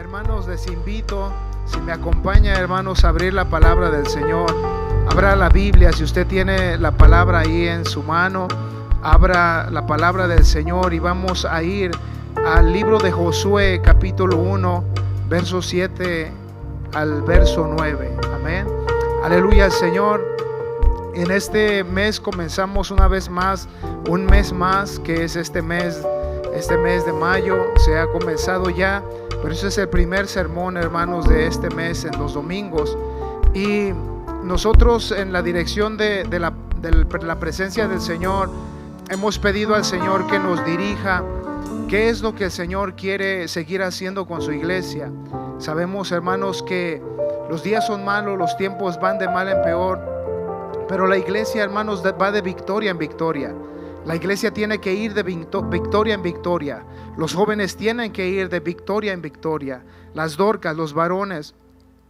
Hermanos, les invito, si me acompaña, hermanos, a abrir la palabra del Señor. Abra la Biblia, si usted tiene la palabra ahí en su mano, abra la palabra del Señor y vamos a ir al libro de Josué, capítulo 1, verso 7 al verso 9. Amén. Aleluya al Señor. En este mes comenzamos una vez más, un mes más, que es este mes de mayo. Se ha comenzado ya, pero ese es el primer sermón, hermanos, de este mes en los domingos. Y nosotros, en la dirección de la presencia del Señor, hemos pedido al Señor que nos dirija qué es lo que el Señor quiere seguir haciendo con su iglesia. Sabemos, hermanos, que los días son malos, los tiempos van de mal en peor, pero la iglesia, hermanos, va de victoria en victoria. La iglesia tiene que ir de victoria en victoria. Los jóvenes tienen que ir de victoria en victoria. Las dorcas, los varones,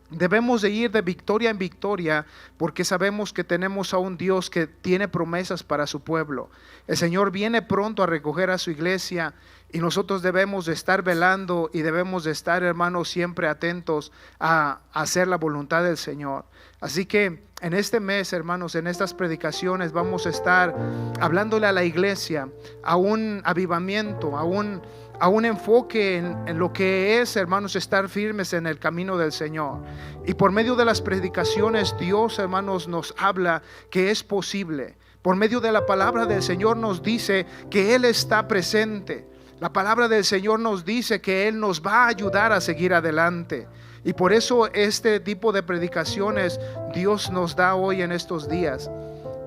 debemos de ir de victoria en victoria, porque sabemos que tenemos a un Dios que tiene promesas para su pueblo. El Señor viene pronto a recoger a su iglesia y nosotros debemos de estar velando y debemos de estar, hermanos, siempre atentos a hacer la voluntad del Señor. Así que en este mes, hermanos, en estas predicaciones vamos a estar hablándole a la iglesia a un avivamiento, a un enfoque en lo que es, hermanos, estar firmes en el camino del Señor. Y por medio de las predicaciones, Dios, hermanos, nos habla que es posible. Por medio de la palabra del Señor nos dice que Él está presente. La palabra del Señor nos dice que Él nos va a ayudar a seguir adelante. Y por eso este tipo de predicaciones Dios nos da hoy en estos días.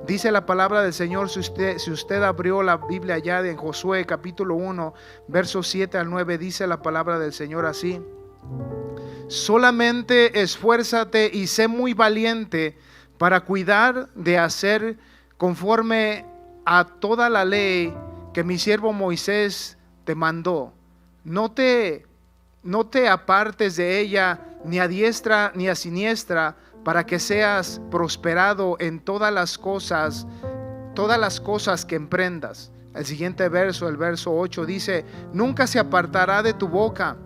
Dice la palabra del Señor, si usted abrió la Biblia ya en Josué capítulo 1, versos 7 al 9, dice la palabra del Señor así: solamente esfuérzate y sé muy valiente para cuidar de hacer conforme a toda la ley que mi siervo Moisés te mandó. No te apartes de ella ni a diestra ni a siniestra, para que seas prosperado en todas las cosas que emprendas. El siguiente verso, el verso 8, dice: nunca se apartará de tu boca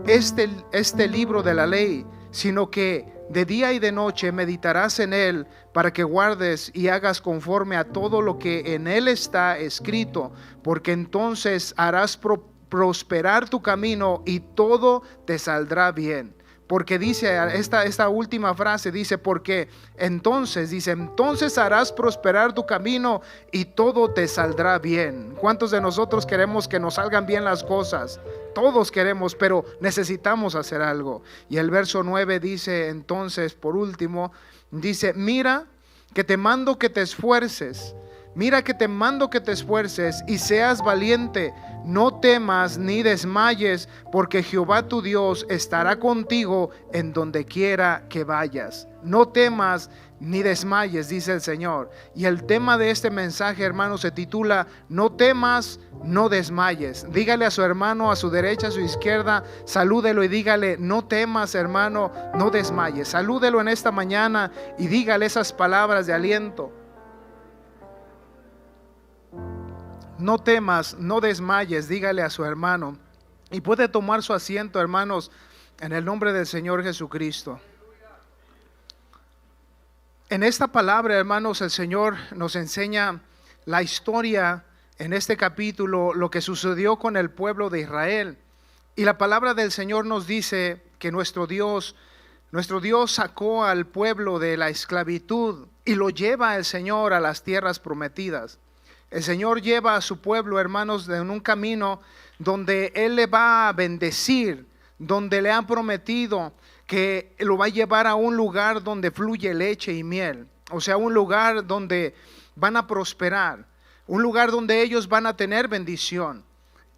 este libro de la ley, sino que de día y de noche meditarás en él, para que guardes y hagas conforme a todo lo que en él está escrito, porque entonces harás prosperar tu camino y todo te saldrá bien. Porque dice esta última frase, dice, porque entonces harás prosperar tu camino y todo te saldrá bien. ¿Cuántos de nosotros queremos que nos salgan bien las cosas? Todos queremos, pero necesitamos hacer algo. Y el verso 9 dice, entonces, por último, dice: mira que te mando que te esfuerces. Mira que te mando que te esfuerces y seas valiente. No temas ni desmayes, porque Jehová tu Dios estará contigo en donde quiera que vayas. No temas ni desmayes, dice el Señor. Y el tema de este mensaje, hermano, se titula: no temas, no desmayes. Dígale a su hermano, a su derecha, a su izquierda, salúdelo y dígale: no temas, hermano, no desmayes. Salúdelo en esta mañana y dígale esas palabras de aliento. No temas, no desmayes, dígale a su hermano. Y puede tomar su asiento, hermanos, en el nombre del Señor Jesucristo. En esta palabra, hermanos, el Señor nos enseña la historia en este capítulo, lo que sucedió con el pueblo de Israel. Y la palabra del Señor nos dice que nuestro Dios sacó al pueblo de la esclavitud y lo lleva el Señor a las tierras prometidas. El Señor lleva a su pueblo, hermanos, en un camino donde Él le va a bendecir, donde le han prometido que lo va a llevar a un lugar donde fluye leche y miel. O sea, un lugar donde van a prosperar, un lugar donde ellos van a tener bendición.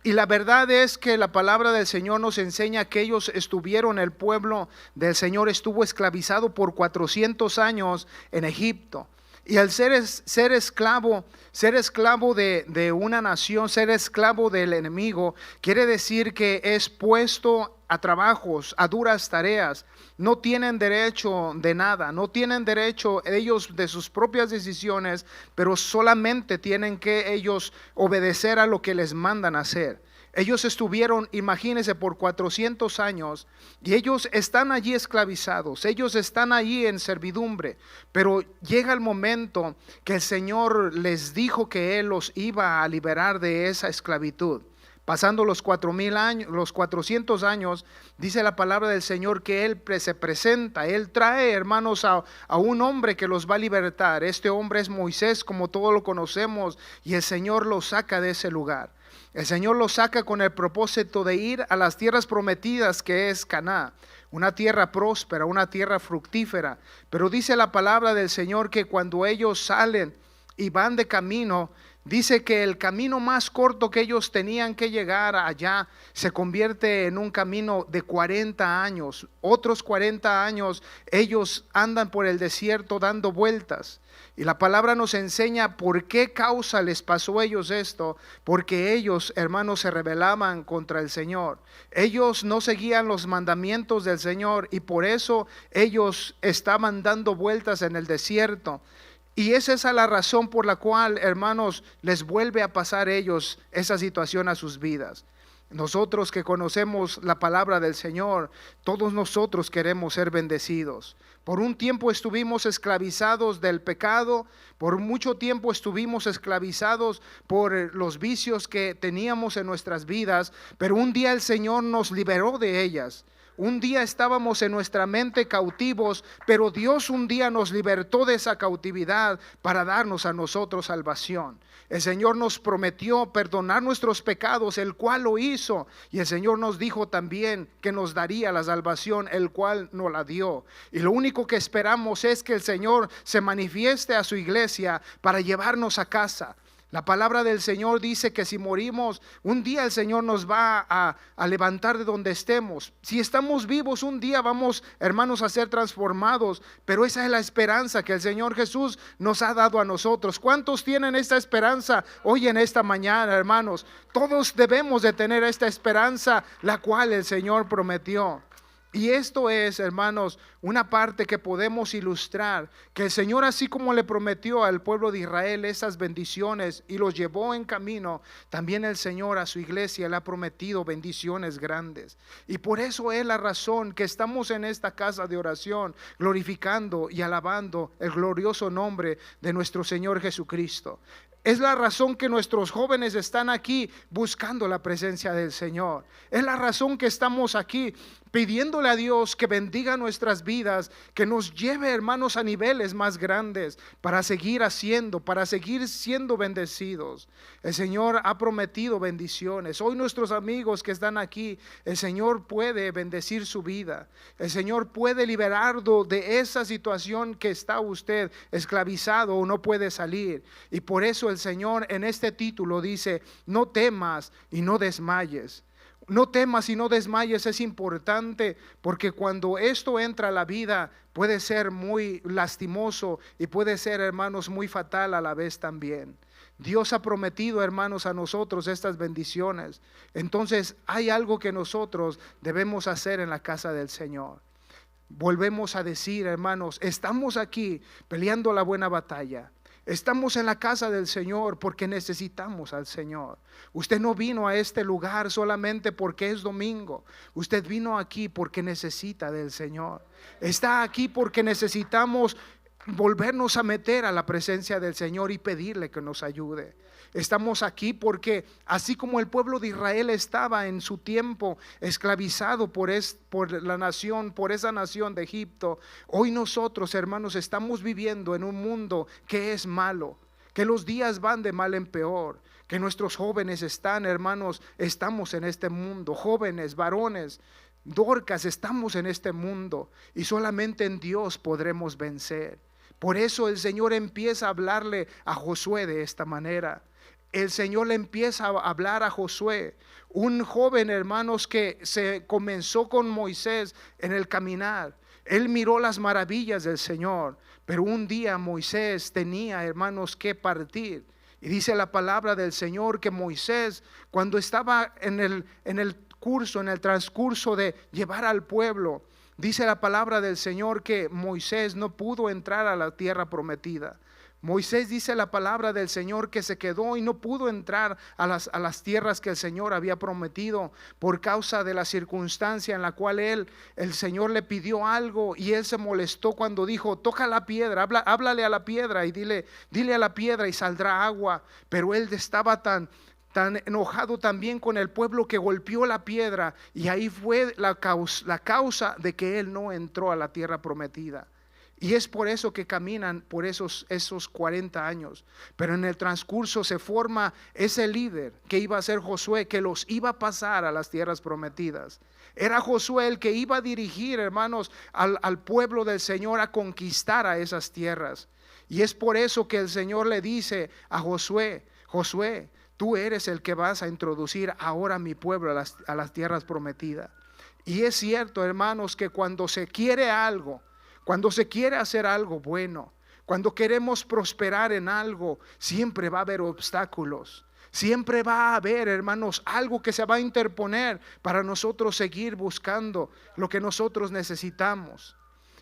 Y la verdad es que la palabra del Señor nos enseña que ellos estuvieron, el pueblo del Señor estuvo esclavizado por 400 años en Egipto. Y al ser esclavo de una nación, ser esclavo del enemigo, quiere decir que es puesto a trabajos, a duras tareas. No tienen derecho de nada, no tienen derecho ellos de sus propias decisiones, pero solamente tienen que ellos obedecer a lo que les mandan hacer. Ellos estuvieron, imagínense, por 400 años y ellos están allí esclavizados, ellos están allí en servidumbre, pero llega el momento que el Señor les dijo que Él los iba a liberar de esa esclavitud. Pasando los 4000 años, los 400 años, dice la palabra del Señor que Él se presenta, Él trae, hermanos, a un hombre que los va a libertar. Este hombre es Moisés, como todos lo conocemos, y el Señor los saca de ese lugar. El Señor los saca con el propósito de ir a las tierras prometidas, que es Canaán, una tierra próspera, una tierra fructífera. Pero dice la palabra del Señor que cuando ellos salen y van de camino, dice que el camino más corto que ellos tenían que llegar allá se convierte en un camino de 40 años. Otros 40 años ellos andan por el desierto dando vueltas. Y la palabra nos enseña por qué causa les pasó a ellos esto. Porque ellos, hermanos, se rebelaban contra el Señor. Ellos no seguían los mandamientos del Señor y por eso ellos estaban dando vueltas en el desierto. Y esa es la razón por la cual, hermanos, les vuelve a pasar a ellos esa situación a sus vidas. Nosotros que conocemos la palabra del Señor, todos nosotros queremos ser bendecidos. Por un tiempo estuvimos esclavizados del pecado, por mucho tiempo estuvimos esclavizados por los vicios que teníamos en nuestras vidas, pero un día el Señor nos liberó de ellas. Un día estábamos en nuestra mente cautivos, pero Dios un día nos libertó de esa cautividad para darnos a nosotros salvación. El Señor nos prometió perdonar nuestros pecados, el cual lo hizo. Y el Señor nos dijo también que nos daría la salvación, el cual nos la dio. Y lo único que esperamos es que el Señor se manifieste a su iglesia para llevarnos a casa. La palabra del Señor dice que si morimos, un día el Señor nos va a levantar de donde estemos. Si estamos vivos, un día vamos, hermanos, a ser transformados. Pero esa es la esperanza que el Señor Jesús nos ha dado a nosotros. ¿Cuántos tienen esta esperanza hoy en esta mañana, hermanos? Todos debemos de tener esta esperanza, la cual el Señor prometió. Y esto es, hermanos, una parte que podemos ilustrar, que el Señor, así como le prometió al pueblo de Israel esas bendiciones y los llevó en camino, también el Señor a su iglesia le ha prometido bendiciones grandes. Y por eso es la razón que estamos en esta casa de oración, glorificando y alabando el glorioso nombre de nuestro Señor Jesucristo. Es la razón que nuestros jóvenes están aquí buscando la presencia del Señor. Es la razón que estamos aquí pidiéndole a Dios que bendiga nuestras vidas, que nos lleve, hermanos, a niveles más grandes para seguir haciendo, para seguir siendo bendecidos. El Señor ha prometido bendiciones. Hoy nuestros amigos que están aquí, el Señor puede bendecir su vida. El Señor puede liberarlo de esa situación que está usted esclavizado o no puede salir. Y por eso el Señor en este título dice: no temas y no desmayes. No temas y no desmayes es importante, porque cuando esto entra a la vida puede ser muy lastimoso y puede ser, hermanos, muy fatal a la vez también. Dios ha prometido, hermanos, a nosotros estas bendiciones. Entonces hay algo que nosotros debemos hacer en la casa del Señor. Volvemos a decir, hermanos, estamos aquí peleando la buena batalla. Estamos en la casa del Señor porque necesitamos al Señor. Usted no vino a este lugar solamente porque es domingo. Usted vino aquí porque necesita del Señor. Está aquí porque necesitamos volvernos a meter a la presencia del Señor y pedirle que nos ayude. Estamos aquí porque así como el pueblo de Israel estaba en su tiempo esclavizado por la nación, por esa nación de Egipto, hoy nosotros, hermanos, estamos viviendo en un mundo que es malo, que los días van de mal en peor, que nuestros jóvenes están, hermanos, estamos en este mundo, jóvenes, varones, Dorcas, estamos en este mundo y solamente en Dios podremos vencer. Por eso el Señor empieza a hablarle a Josué de esta manera. El Señor le empieza a hablar a Josué, un joven, hermanos, que se comenzó con Moisés en el caminar. Él miró las maravillas del Señor, pero un día Moisés tenía, hermanos, que partir. Y dice la palabra del Señor que Moisés, cuando estaba en el transcurso de llevar al pueblo, dice la palabra del Señor que Moisés no pudo entrar a la tierra prometida. Moisés, dice la palabra del Señor, que se quedó y no pudo entrar a las tierras que el Señor había prometido por causa de la circunstancia en la cual el Señor le pidió algo, y él se molestó cuando dijo: toca la piedra, háblale a la piedra y dile a la piedra y saldrá agua. Pero él estaba tan enojado también con el pueblo que golpeó la piedra, y ahí fue la causa de que él no entró a la tierra prometida. Y es por eso que caminan por esos 40 años. Pero en el transcurso se forma ese líder que iba a ser Josué, que los iba a pasar a las tierras prometidas. Era Josué el que iba a dirigir, hermanos, al pueblo del Señor a conquistar a esas tierras. Y es por eso que el Señor le dice a Josué: Josué, tú eres el que vas a introducir ahora a mi pueblo a las tierras prometidas. Y es cierto, hermanos, que cuando se quiere algo, cuando se quiere hacer algo bueno, cuando queremos prosperar en algo, siempre va a haber obstáculos. Siempre va a haber, hermanos, algo que se va a interponer para nosotros seguir buscando lo que nosotros necesitamos.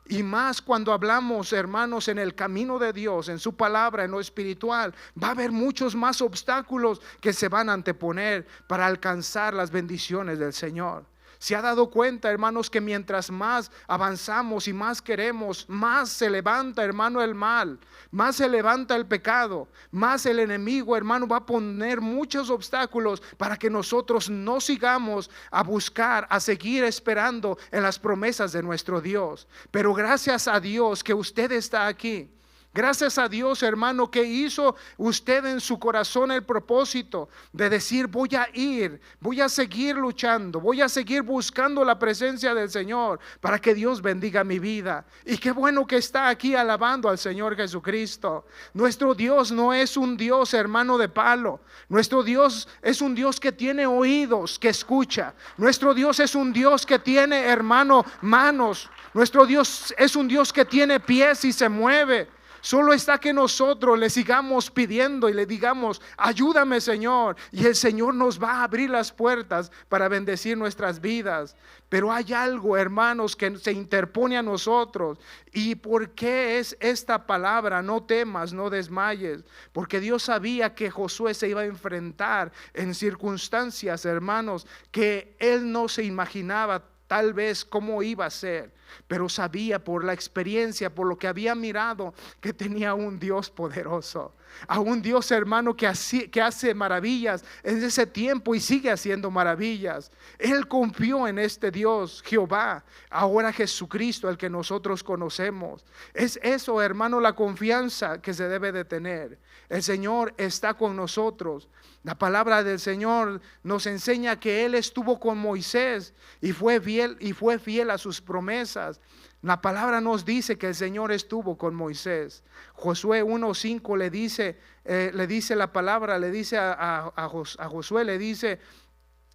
Y más cuando hablamos, hermanos, en el camino de Dios, en su palabra, en lo espiritual, va a haber muchos más obstáculos que se van a anteponer para alcanzar las bendiciones del Señor. ¿Se ha dado cuenta, hermanos, que mientras más avanzamos y más queremos, más se levanta, hermano, el mal, más se levanta el pecado, más el enemigo, hermano, va a poner muchos obstáculos para que nosotros no sigamos a buscar, a seguir esperando en las promesas de nuestro Dios? Pero gracias a Dios que usted está aquí. Gracias a Dios, hermano, que hizo usted en su corazón el propósito de decir: voy a ir, voy a seguir luchando, voy a seguir buscando la presencia del Señor para que Dios bendiga mi vida. Y qué bueno que está aquí alabando al Señor Jesucristo. Nuestro Dios no es un Dios, hermano, de palo. Nuestro Dios es un Dios que tiene oídos, que escucha. Nuestro Dios es un Dios que tiene, hermano, manos. Nuestro Dios es un Dios que tiene pies y se mueve. Solo está que nosotros le sigamos pidiendo y le digamos: ayúdame, Señor, y el Señor nos va a abrir las puertas para bendecir nuestras vidas. Pero hay algo, hermanos, que se interpone a nosotros. ¿Y por qué es esta palabra? No temas, no desmayes. Porque Dios sabía que Josué se iba a enfrentar en circunstancias, hermanos, que él no se imaginaba tal vez cómo iba a ser, pero sabía por la experiencia, por lo que había mirado, que tenía un Dios poderoso, a un Dios, hermano, que hace maravillas en ese tiempo y sigue haciendo maravillas. Él confió en este Dios, Jehová, ahora Jesucristo, el que nosotros conocemos. Es eso, hermano, la confianza que se debe de tener. El Señor está con nosotros. La palabra del Señor nos enseña que Él estuvo con Moisés y fue fiel a sus promesas. La palabra nos dice que el Señor estuvo con Moisés. Josué 1:5 le dice la palabra, le dice a Josué, le dice: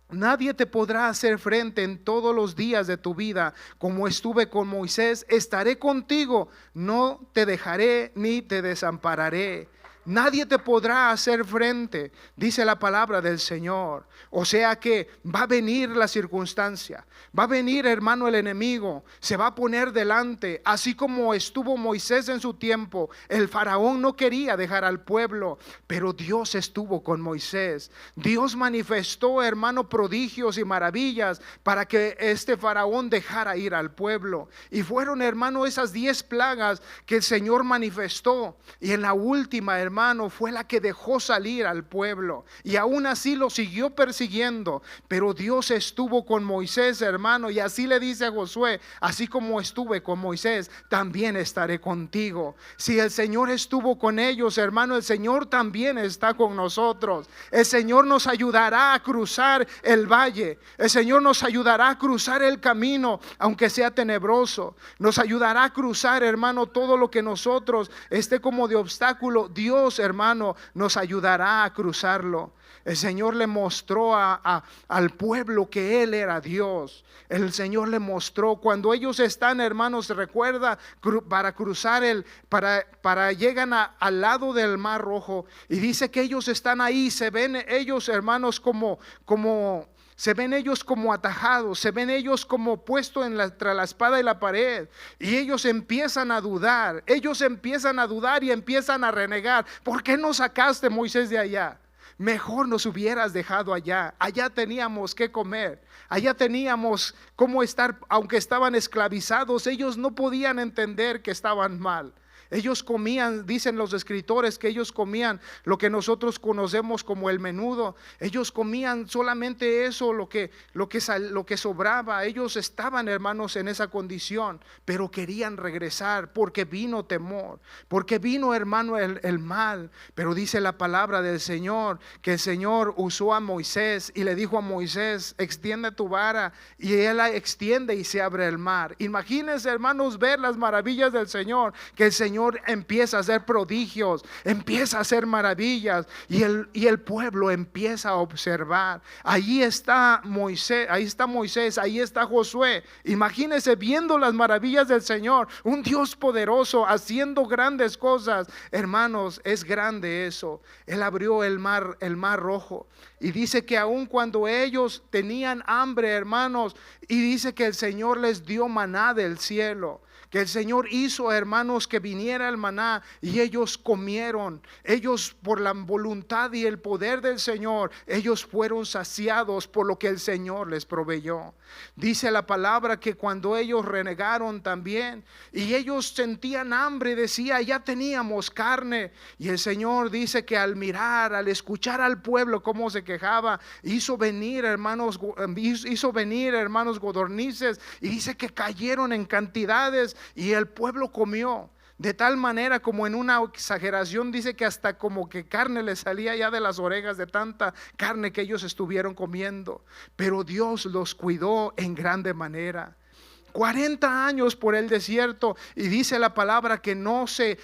nadie te podrá hacer frente en todos los días de tu vida. Como estuve con Moisés, estaré contigo, no te dejaré ni te desampararé. Nadie te podrá hacer frente, dice la palabra del Señor. O sea que va a venir la circunstancia, va a venir, hermano, el enemigo, se va a poner delante. Así como estuvo Moisés en su tiempo, el faraón no quería dejar al pueblo, pero Dios estuvo con Moisés. Dios manifestó, hermano, prodigios y maravillas para que este faraón dejara ir al pueblo. Y fueron, hermano, esas 10 plagas que el Señor manifestó. Y en la última, hermano, fue la que dejó salir al pueblo, y aún así lo siguió persiguiendo, pero Dios estuvo con Moisés, hermano, y así le dice a Josué: así como estuve con Moisés, también estaré contigo. Si el Señor estuvo con ellos, hermano, el Señor también está con nosotros. El Señor nos ayudará a cruzar el valle, el Señor nos ayudará a cruzar el camino, aunque sea tenebroso. Nos ayudará a cruzar, hermano, todo lo que nosotros esté como de obstáculo. Dios, hermano, nos ayudará a cruzarlo. El Señor le mostró al pueblo que Él era Dios. El Señor le mostró cuando ellos están, hermanos, recuerda, para cruzar para llegan al lado del Mar Rojo, y dice que ellos están ahí, se ven ellos, hermanos, como se ven ellos como atajados, se ven ellos como puestos entre la espada y la pared, y ellos empiezan a dudar, y empiezan a renegar. ¿Por qué no sacaste, Moisés, de allá? Mejor nos hubieras dejado allá. Allá teníamos que comer, allá teníamos cómo estar. Aunque estaban esclavizados, ellos no podían entender que estaban mal. Ellos comían, dicen los escritores, que ellos comían lo que nosotros conocemos como el menudo. Ellos comían solamente eso, lo que sobraba. Ellos estaban, hermanos, en esa condición, pero querían regresar porque vino temor, porque vino, hermano, el mal. Pero dice la palabra del Señor que el Señor usó a Moisés y le dijo a Moisés: extiende tu vara, y él la extiende y se abre el mar. Imagínense, hermanos, ver las maravillas del Señor, que el Señor empieza a hacer prodigios, empieza a hacer maravillas, y el pueblo empieza a observar. Ahí está Moisés, ahí está Josué. Imagínense viendo las maravillas del Señor, un Dios poderoso haciendo grandes cosas. Hermanos, es grande eso. Él abrió el mar rojo, y dice que aun cuando ellos tenían hambre, hermanos, y dice que el Señor les dio maná del cielo, que el Señor hizo, hermanos, que viniera el maná, y ellos comieron. Ellos, por la voluntad y el poder del Señor, ellos fueron saciados por lo que el Señor les proveyó. Dice la palabra que cuando ellos renegaron también, y ellos sentían hambre, decía: ya teníamos carne. Y el Señor dice que al escuchar al pueblo cómo se quejaba, hizo venir, hermanos, codornices, y dice que cayeron en cantidades, y el pueblo comió. De tal manera, como en una exageración, dice que hasta como que carne les salía ya de las orejas de tanta carne que ellos estuvieron comiendo. Pero Dios los cuidó en grande manera. 40 años por el desierto, y dice la palabra que no se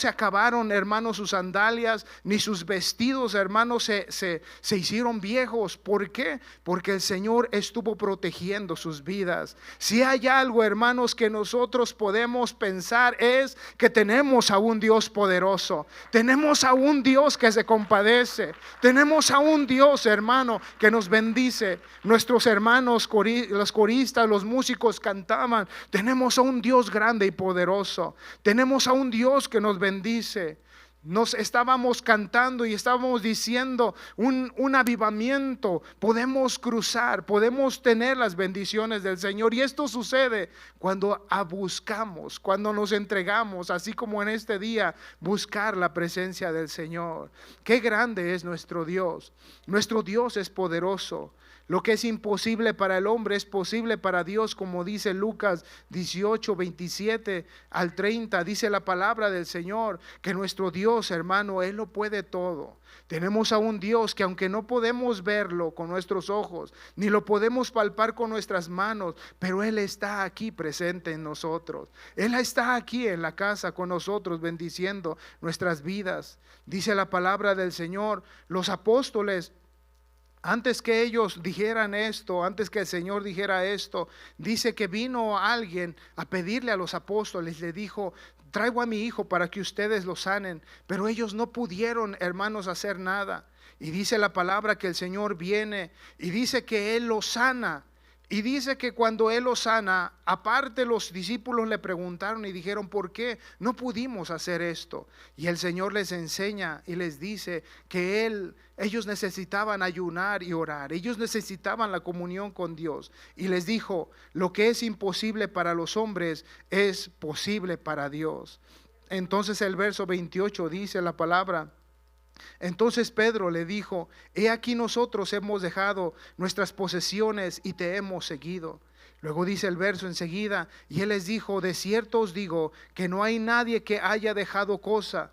acabaron, hermanos, sus sandalias ni sus vestidos, hermanos, se hicieron viejos. ¿Por qué? Porque el Señor estuvo protegiendo sus vidas. Si hay algo, hermanos, que nosotros podemos pensar, es que tenemos a un Dios poderoso, tenemos a un Dios que se compadece, tenemos a un Dios, hermano, que nos bendice. Nuestros hermanos, los coristas, los músicos cantaban: tenemos a un Dios grande y poderoso, tenemos a un Dios que nos bendice. Nos estábamos cantando y estábamos diciendo un avivamiento. Podemos cruzar, podemos tener las bendiciones del Señor, y esto sucede cuando buscamos, cuando nos entregamos, así como en este día, buscar la presencia del Señor. Qué grande es nuestro Dios. Nuestro Dios es poderoso. Lo que es imposible para el hombre es posible para Dios, como dice Lucas 18, 27 al 30. Dice la palabra del Señor que nuestro Dios, hermano, Él lo puede todo. Tenemos a un Dios que, aunque no podemos verlo con nuestros ojos, ni lo podemos palpar con nuestras manos, pero Él está aquí presente en nosotros. Él está aquí en la casa con nosotros, bendiciendo nuestras vidas. Dice la palabra del Señor: los apóstoles, antes que ellos dijeran esto, antes que el Señor dijera esto, dice que vino alguien a pedirle a los apóstoles, le dijo: traigo a mi hijo para que ustedes lo sanen. Pero ellos no pudieron, hermanos, hacer nada. Y dice la palabra que el Señor viene y dice que Él lo sana. Y dice que cuando Él lo sana, aparte los discípulos le preguntaron y dijeron: ¿por qué no pudimos hacer esto? Y el Señor les enseña y les dice que ellos necesitaban ayunar y orar, ellos necesitaban la comunión con Dios. Y les dijo: lo que es imposible para los hombres es posible para Dios. Entonces el verso 28 dice la palabra: entonces Pedro le dijo: he aquí, nosotros hemos dejado nuestras posesiones y te hemos seguido. Luego dice el verso enseguida: y él les dijo: de cierto os digo que no hay nadie que haya dejado cosa,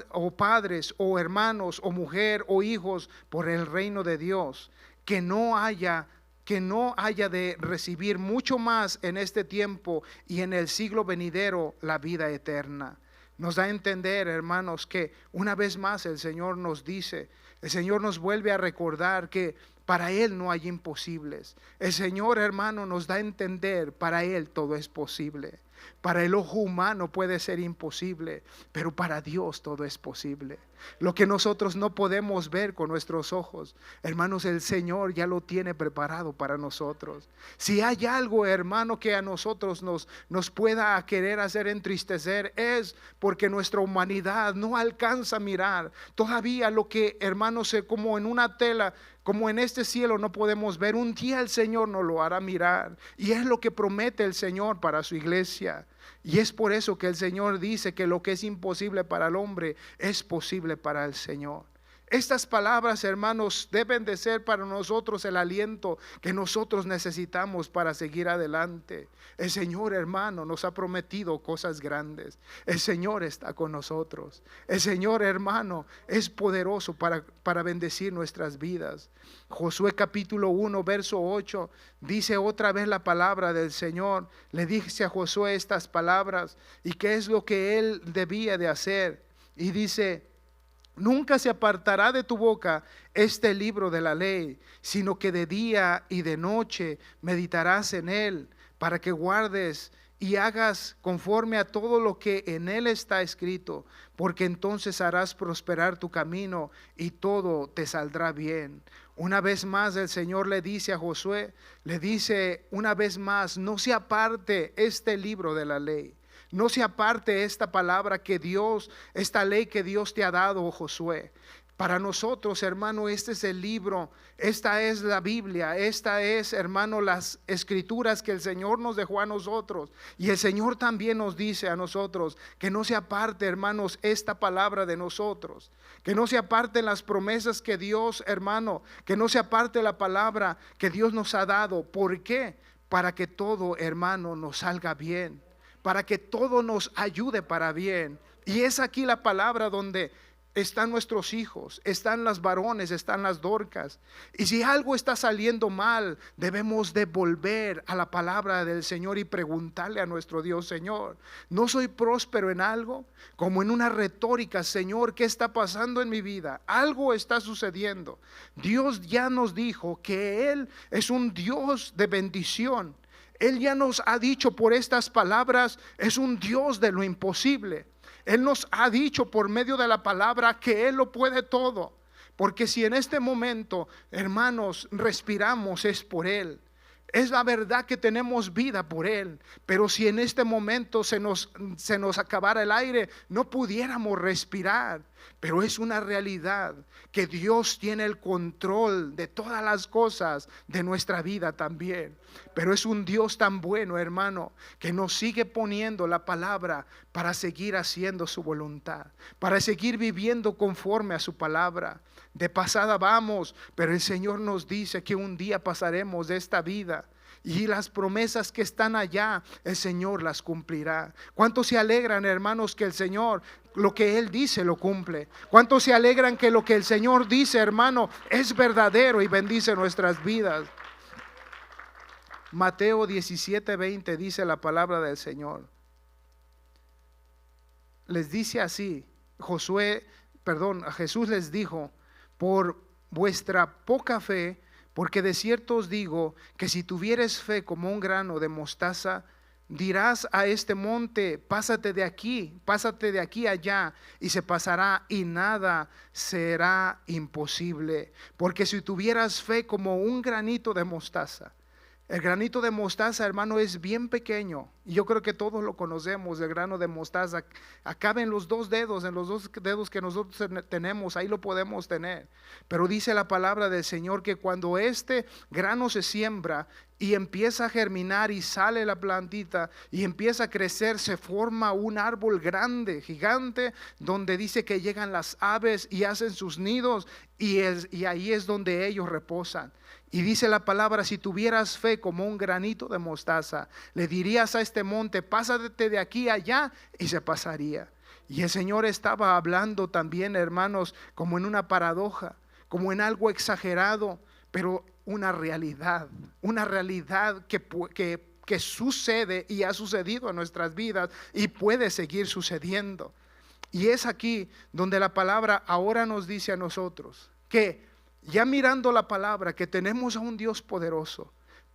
o padres, o hermanos, o mujer, o hijos, por el reino de Dios, que no haya de recibir mucho más en este tiempo y en el siglo venidero la vida eterna. Nos da a entender, hermanos, que una vez más el Señor nos dice, el Señor nos vuelve a recordar que para Él no hay imposibles. El Señor, hermano, nos da a entender, para Él todo es posible. Para el ojo humano puede ser imposible, pero para Dios todo es posible. Lo que nosotros no podemos ver con nuestros ojos, hermanos, el Señor ya lo tiene preparado para nosotros. Si hay algo, hermano, que a nosotros nos pueda querer hacer entristecer, es porque nuestra humanidad no alcanza a mirar todavía lo que, hermanos, como en una tela, como en este cielo no podemos ver. Un día el Señor nos lo hará mirar, y es lo que promete el Señor para su iglesia. Y es por eso que el Señor dice que lo que es imposible para el hombre es posible para el Señor. Estas palabras, hermanos, deben de ser para nosotros el aliento que nosotros necesitamos para seguir adelante. El Señor, hermano, nos ha prometido cosas grandes. El Señor está con nosotros. El Señor, hermano, es poderoso para bendecir nuestras vidas. Josué capítulo 1, verso 8, dice otra vez la palabra del Señor. Le dice a Josué estas palabras y qué es lo que él debía de hacer. Y dice: nunca se apartará de tu boca este libro de la ley, sino que de día y de noche meditarás en él, para que guardes y hagas conforme a todo lo que en él está escrito, porque entonces harás prosperar tu camino y todo te saldrá bien. Una vez más el Señor le dice a Josué, le dice una vez más: no se aparte este libro de la ley. No se aparte esta palabra que Dios, esta ley que Dios te ha dado, Josué. Para nosotros, hermano, este es el libro, esta es la Biblia, esta es, hermano, las escrituras que el Señor nos dejó a nosotros. Y el Señor también nos dice a nosotros que no se aparte, hermanos, esta palabra de nosotros. Que no se aparten las promesas que Dios, hermano, que no se aparte la palabra que Dios nos ha dado. ¿Por qué? Para que todo, hermano, nos salga bien. Para que todo nos ayude para bien. Y es aquí la palabra donde están nuestros hijos, están las varones, están las Dorcas. Y si algo está saliendo mal, debemos de volver a la palabra del Señor y preguntarle a nuestro Dios: Señor, ¿no soy próspero en algo? Como en una retórica: Señor, ¿qué está pasando en mi vida? Algo está sucediendo. Dios ya nos dijo que Él es un Dios de bendición. Él ya nos ha dicho por estas palabras, es un Dios de lo imposible. Él nos ha dicho por medio de la palabra que Él lo puede todo. Porque si en este momento, hermanos, respiramos, es por Él. Es la verdad que tenemos vida por Él. Pero si en este momento se nos acabara el aire, no pudiéramos respirar. Pero es una realidad que Dios tiene el control de todas las cosas de nuestra vida también. Pero es un Dios tan bueno, hermano, que nos sigue poniendo la palabra para seguir haciendo su voluntad, para seguir viviendo conforme a su palabra. De pasada vamos, pero el Señor nos dice que un día pasaremos de esta vida. Y las promesas que están allá, el Señor las cumplirá. ¿Cuántos se alegran, hermanos, que el Señor, lo que Él dice, lo cumple? ¿Cuántos se alegran que lo que el Señor dice, hermano, es verdadero y bendice nuestras vidas? Mateo 17:20 dice la palabra del Señor. Les dice así, Jesús les dijo: por vuestra poca fe, porque de cierto os digo que si tuvieres fe como un grano de mostaza, dirás a este monte: pásate de aquí allá, y se pasará, y nada será imposible. Porque si tuvieras fe como un granito de mostaza. El granito de mostaza, hermano, es bien pequeño. Y yo creo que todos lo conocemos, el grano de mostaza. Acaba en los dos dedos, que nosotros tenemos, ahí lo podemos tener. Pero dice la palabra del Señor que cuando este grano se siembra y empieza a germinar y sale la plantita y empieza a crecer, se forma un árbol grande, gigante, donde dice que llegan las aves y hacen sus nidos, y ahí es donde ellos reposan. Y dice la palabra: si tuvieras fe como un granito de mostaza, le dirías a este monte: pásate de aquí allá, y se pasaría. Y el Señor estaba hablando también, hermanos, como en una paradoja, como en algo exagerado, pero una realidad que sucede y ha sucedido en nuestras vidas y puede seguir sucediendo. Y es aquí donde la palabra ahora nos dice a nosotros que ya mirando la palabra, que tenemos a un Dios poderoso,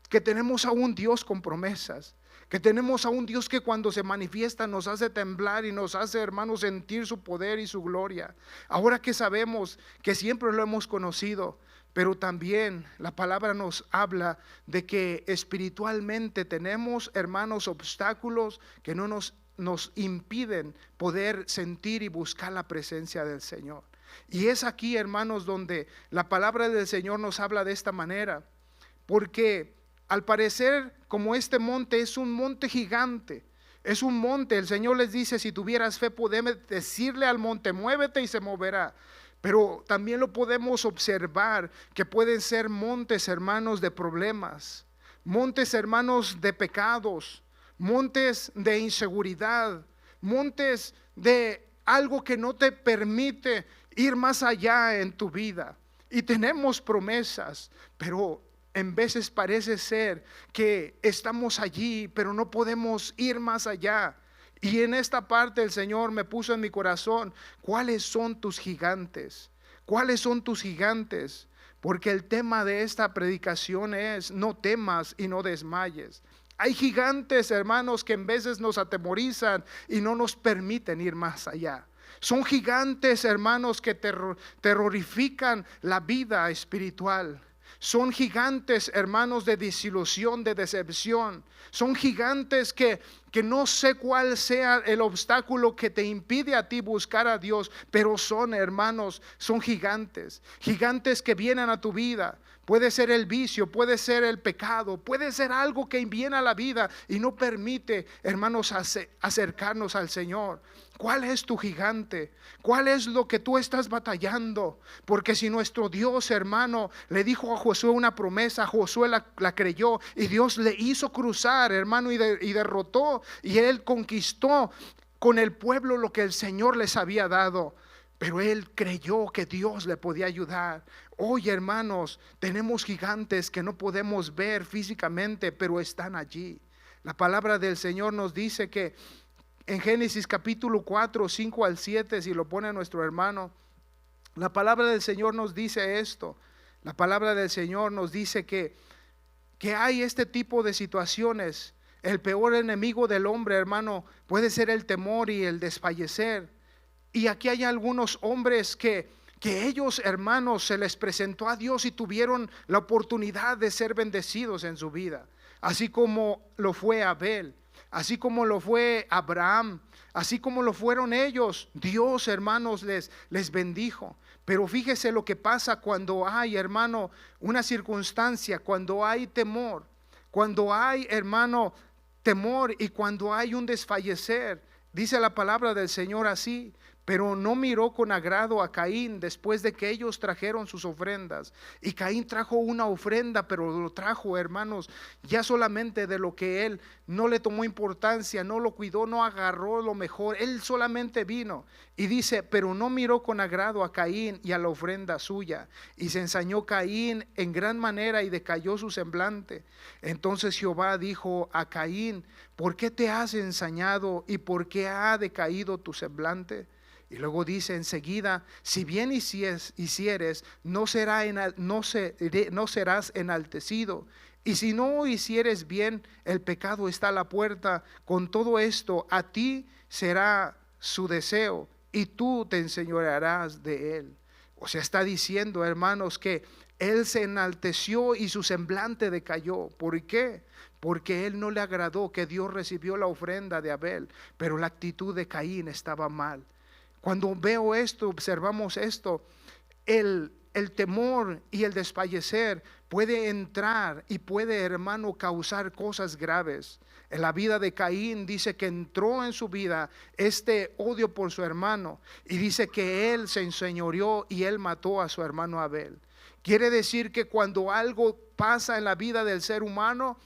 que tenemos a un Dios con promesas, que tenemos a un Dios que cuando se manifiesta nos hace temblar y nos hace, hermanos, sentir su poder y su gloria. Ahora que sabemos que siempre lo hemos conocido, pero también la palabra nos habla de que espiritualmente tenemos, hermanos, obstáculos que no nos impiden poder sentir y buscar la presencia del Señor. Y es aquí, hermanos, donde la palabra del Señor nos habla de esta manera, porque al parecer, como este monte es un monte gigante, es un monte, el Señor les dice: si tuvieras fe, podemos decirle al monte, muévete y se moverá. Pero también lo podemos observar que pueden ser montes, hermanos, de problemas, montes, hermanos, de pecados, montes de inseguridad, montes de algo que no te permite ir más allá en tu vida. Y tenemos promesas, pero en veces parece ser que estamos allí, pero no podemos ir más allá. Y en esta parte el Señor me puso en mi corazón: ¿cuáles son tus gigantes? ¿Cuáles son tus gigantes? Porque el tema de esta predicación es: no temas y no desmayes. Hay gigantes, hermanos, que en veces nos atemorizan y no nos permiten ir más allá. Son gigantes, hermanos, que terrorifican la vida espiritual. Son gigantes, hermanos, de desilusión, de decepción. Son gigantes que no sé cuál sea el obstáculo que te impide a ti buscar a Dios, pero son, hermanos, son gigantes. Gigantes que vienen a tu vida. Puede ser el vicio, puede ser el pecado, puede ser algo que viene a la vida y no permite, hermanos, acercarnos al Señor. ¿Cuál es tu gigante? ¿Cuál es lo que tú estás batallando? Porque si nuestro Dios, hermano, le dijo a Josué una promesa, Josué la creyó y Dios le hizo cruzar, hermano, y derrotó, y él conquistó con el pueblo lo que el Señor les había dado. Pero él creyó que Dios le podía ayudar. Hoy, hermanos, tenemos gigantes que no podemos ver físicamente, pero están allí. La palabra del Señor nos dice que en Génesis capítulo 4, 5 al 7, si lo pone nuestro hermano, la palabra del Señor nos dice esto. La palabra del Señor nos dice que hay este tipo de situaciones. El peor enemigo del hombre, hermano, puede ser el temor y el desfallecer. Y aquí hay algunos hombres que ellos, hermanos, se les presentó a Dios y tuvieron la oportunidad de ser bendecidos en su vida, así como lo fue Abel, así como lo fue Abraham, así como lo fueron ellos. Dios, hermanos, les bendijo. Pero fíjese lo que pasa cuando hay, hermano, una circunstancia, cuando hay temor, cuando hay, hermano, temor y cuando hay un desfallecer. Dice la palabra del Señor así: pero no miró con agrado a Caín después de que ellos trajeron sus ofrendas. Y Caín trajo una ofrenda, pero lo trajo, hermanos, ya solamente de lo que él no le tomó importancia, no lo cuidó, no agarró lo mejor. Él solamente vino. Y dice: pero no miró con agrado a Caín y a la ofrenda suya. Y se ensañó Caín en gran manera y decayó su semblante. Entonces Jehová dijo a Caín: ¿por qué te has ensañado y por qué ha decaído tu semblante? Y luego dice enseguida: si bien hicieres, no serás enaltecido. Y si no hicieres bien, el pecado está a la puerta. Con todo esto, a ti será su deseo y tú te enseñorearás de él. O sea, está diciendo, hermanos, que él se enalteció y su semblante decayó. ¿Por qué? Porque él no le agradó que Dios recibió la ofrenda de Abel, pero la actitud de Caín estaba mal. Cuando veo esto, observamos esto, el temor y el desfallecer puede entrar y puede, hermano, causar cosas graves. En la vida de Caín dice que entró en su vida este odio por su hermano y dice que él se enseñoreó y él mató a su hermano Abel. Quiere decir que cuando algo pasa en la vida del ser humano,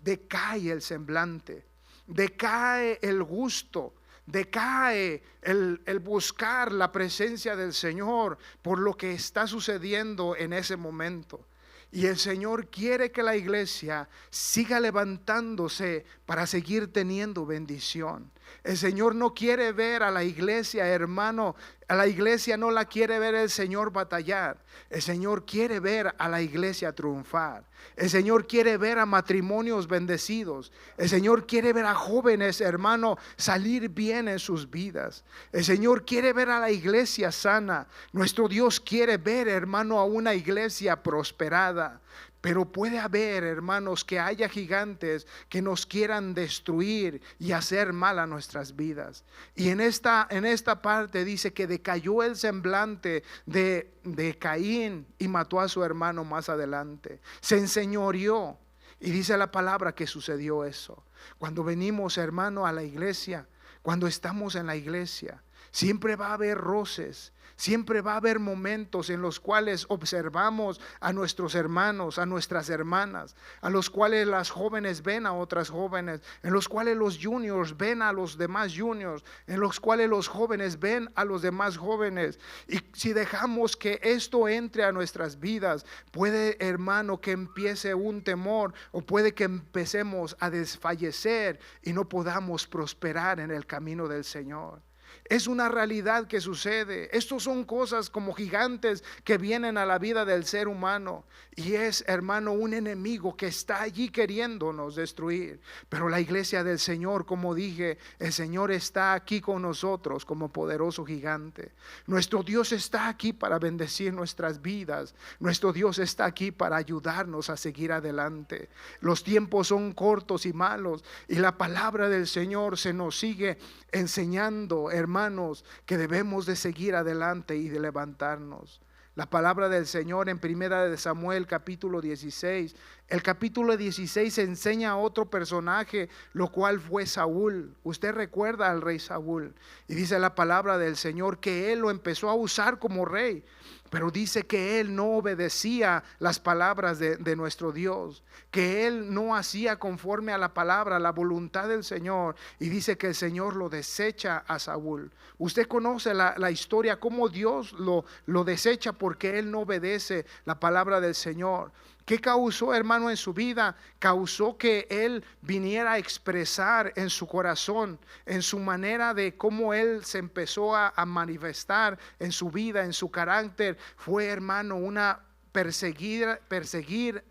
decae el semblante, decae el gusto, decae el buscar la presencia del Señor por lo que está sucediendo en ese momento. Y el Señor quiere que la iglesia siga levantándose para seguir teniendo bendición. El Señor no quiere ver a la iglesia, hermano, A la iglesia no la quiere ver el Señor batallar. El Señor quiere ver a la iglesia triunfar. El Señor quiere ver a matrimonios bendecidos. El Señor quiere ver a jóvenes, hermano, salir bien en sus vidas. El Señor quiere ver a la iglesia sana. Nuestro Dios quiere ver, hermano, a una iglesia prosperada. Pero puede haber, hermanos, que haya gigantes que nos quieran destruir y hacer mal a nuestras vidas. Y en esta parte dice que decayó el semblante de Caín y mató a su hermano más adelante. Se enseñoreó. Y dice la palabra que sucedió eso. Cuando venimos, hermano, a la iglesia, cuando estamos en la iglesia, siempre va a haber roces. Siempre va a haber momentos en los cuales observamos a nuestros hermanos, a nuestras hermanas, a los cuales las jóvenes ven a otras jóvenes, en los cuales los juniors ven a los demás juniors, en los cuales los jóvenes ven a los demás jóvenes. Y si dejamos que esto entre a nuestras vidas, puede, hermano, que empiece un temor, o puede que empecemos a desfallecer y no podamos prosperar en el camino del Señor. Es una realidad que sucede. Estos son cosas como gigantes que vienen a la vida del ser humano. Y es, hermano, un enemigo que está allí queriéndonos destruir. Pero la iglesia del Señor, como dije, el Señor está aquí con nosotros como poderoso gigante. Nuestro Dios está aquí para bendecir nuestras vidas. Nuestro Dios está aquí para ayudarnos a seguir adelante. Los tiempos son cortos y malos, y la palabra del Señor se nos sigue enseñando, hermanos, que debemos de seguir adelante y de levantarnos. La palabra del Señor en Primera de Samuel capítulo 16. El capítulo 16 enseña a otro personaje, lo cual fue Saúl. Usted recuerda al rey Saúl. Y dice la palabra del Señor que él lo empezó a usar como rey. Pero dice que él no obedecía las palabras de nuestro Dios, que él no hacía conforme a la palabra, la voluntad del Señor. Y dice que el Señor lo desecha a Saúl. Usted conoce la historia, cómo Dios lo desecha porque él no obedece la palabra del Señor. ¿Qué causó, hermano, en su vida? Causó que él viniera a expresar en su corazón, en su manera de cómo él se empezó a manifestar en su vida, en su carácter. Fue, hermano, una perseguir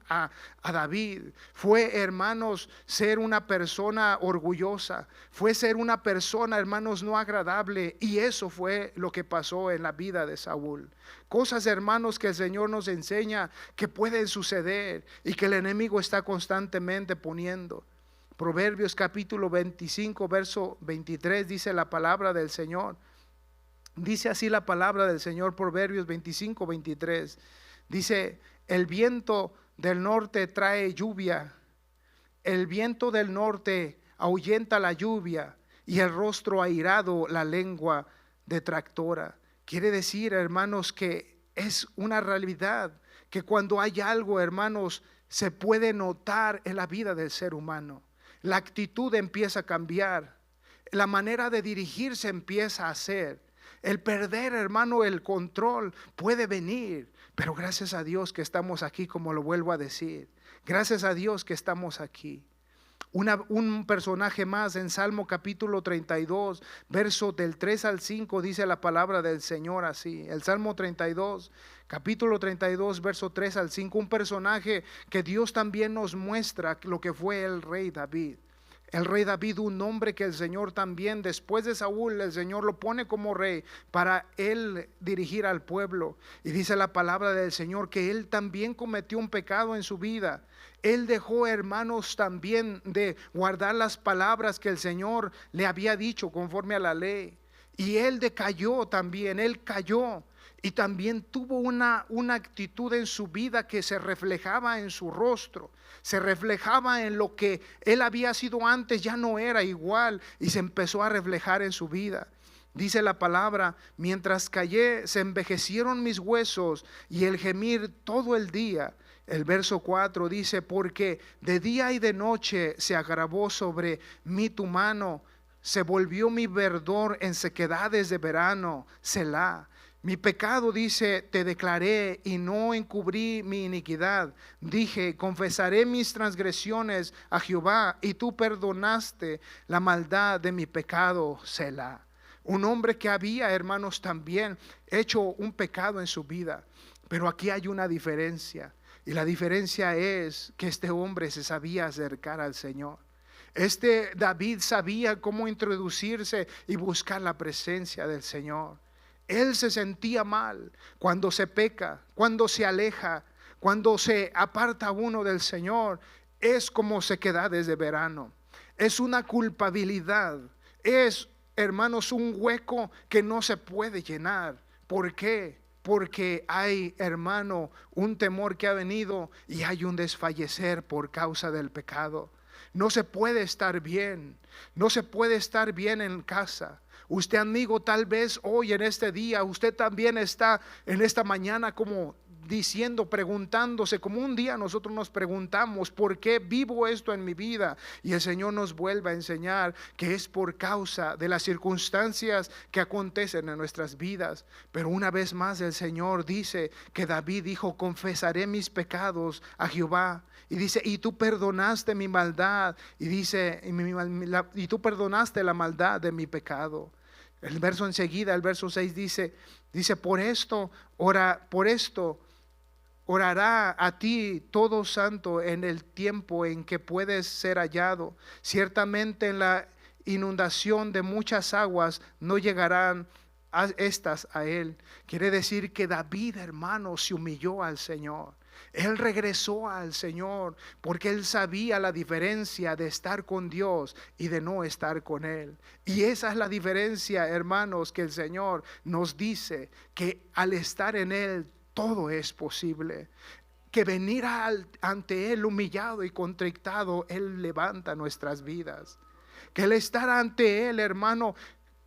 a David. Fue, hermanos, ser una persona orgullosa. Fue ser una persona, hermanos, no agradable. Y eso fue lo que pasó en la vida de Saúl. Cosas, hermanos, que el Señor nos enseña que pueden suceder y que el enemigo está constantemente poniendo. Proverbios capítulo 25 verso 23 dice la palabra del Señor. Dice así la palabra del Señor, Proverbios 25, 23. Dice: el viento del norte trae lluvia, el viento del norte ahuyenta la lluvia, y el rostro airado la lengua detractora. Quiere decir, hermanos, que es una realidad que cuando hay algo, hermanos, se puede notar en la vida del ser humano. La actitud empieza a cambiar, la manera de dirigirse empieza a hacer. El perder, hermano, el control puede venir, pero gracias a Dios que estamos aquí, como lo vuelvo a decir. Gracias a Dios que estamos aquí. Un personaje más en Salmo capítulo 32, verso del 3 al 5, dice la palabra del Señor así. El Salmo 32, capítulo 32, verso 3 al 5, un personaje que Dios también nos muestra lo que fue el rey David. El rey David, un hombre que el Señor también, después de Saúl, el Señor lo pone como rey para él dirigir al pueblo. Y dice la palabra del Señor que él también cometió un pecado en su vida. Él dejó, hermanos, también de guardar las palabras que el Señor le había dicho conforme a la ley. Y él decayó también, él cayó. Y también tuvo una actitud en su vida que se reflejaba en su rostro, se reflejaba en lo que él había sido antes, ya no era igual, y se empezó a reflejar en su vida. Dice la palabra: mientras callé se envejecieron mis huesos y el gemir todo el día. El verso 4 dice: porque de día y de noche se agravó sobre mí tu mano, se volvió mi verdor en sequedades de verano, Selah. Mi pecado, dice, te declaré y no encubrí mi iniquidad. Dije: confesaré mis transgresiones a Jehová, y tú perdonaste la maldad de mi pecado, Selah. Un hombre que había, hermanos, también hecho un pecado en su vida. Pero aquí hay una diferencia. Y la diferencia es que este hombre se sabía acercar al Señor. Este David sabía cómo introducirse y buscar la presencia del Señor. Él se sentía mal cuando se peca, cuando se aleja, cuando se aparta uno del Señor. Es como sequedades de verano. Es una culpabilidad. Es, hermanos, un hueco que no se puede llenar. ¿Por qué? Porque hay, hermano, un temor que ha venido y hay un desfallecer por causa del pecado. No se puede estar bien, no se puede estar bien en casa. Usted, amigo, tal vez hoy en este día, usted también está en esta mañana como diciendo, preguntándose, como un día nosotros nos preguntamos, ¿por qué vivo esto en mi vida? Y el Señor nos vuelve a enseñar que es por causa de las circunstancias que acontecen en nuestras vidas. Pero una vez más el Señor dice que David dijo, confesaré mis pecados a Jehová. Y dice, y tú perdonaste mi maldad. Y dice, y tú perdonaste la maldad de mi pecado. El verso enseguida, el verso 6 dice, por esto orará a ti todo santo en el tiempo en que puedes ser hallado. Ciertamente en la inundación de muchas aguas no llegarán estas a él. Quiere decir que David, hermano, se humilló al Señor. Él regresó al Señor porque él sabía la diferencia de estar con Dios y de no estar con Él. Y esa es la diferencia, hermanos, que el Señor nos dice, que al estar en Él todo es posible. Que venir ante Él humillado y contrictado, Él levanta nuestras vidas. Que el estar ante Él, hermano,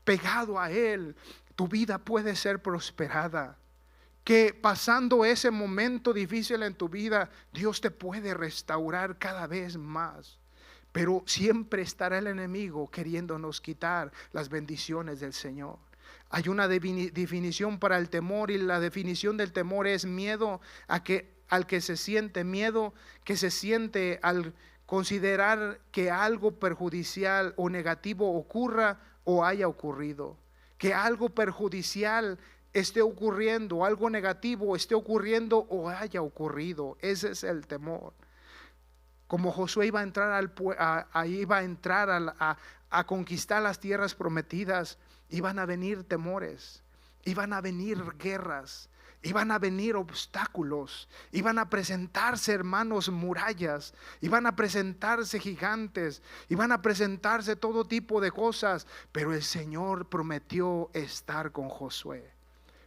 pegado a Él, tu vida puede ser prosperada. Que pasando ese momento difícil en tu vida, Dios te puede restaurar cada vez más. Pero siempre estará el enemigo queriéndonos quitar las bendiciones del Señor. Hay una definición para el temor, y la definición del temor es miedo al que se siente, miedo que se siente al considerar que algo perjudicial o negativo ocurra o haya ocurrido. Que algo perjudicial esté ocurriendo, algo negativo esté ocurriendo o haya ocurrido. Ese es el temor. Como Josué iba a entrar a conquistar las tierras prometidas, iban a venir temores, iban a venir guerras, iban a venir obstáculos, iban a presentarse, hermanos, murallas, iban a presentarse gigantes, iban a presentarse todo tipo de cosas, pero el Señor prometió estar con Josué.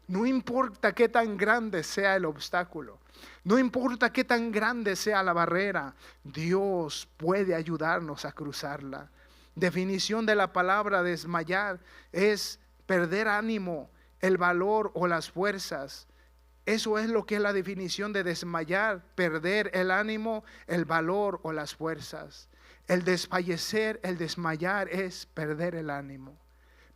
No importa qué tan grande sea el obstáculo, no importa qué tan grande sea la barrera, Dios puede ayudarnos a cruzarla. Definición de la palabra desmayar es perder ánimo, el valor o las fuerzas. Eso es lo que es la definición de desmayar: perder el ánimo, el valor o las fuerzas. El desfallecer, el desmayar es perder el ánimo.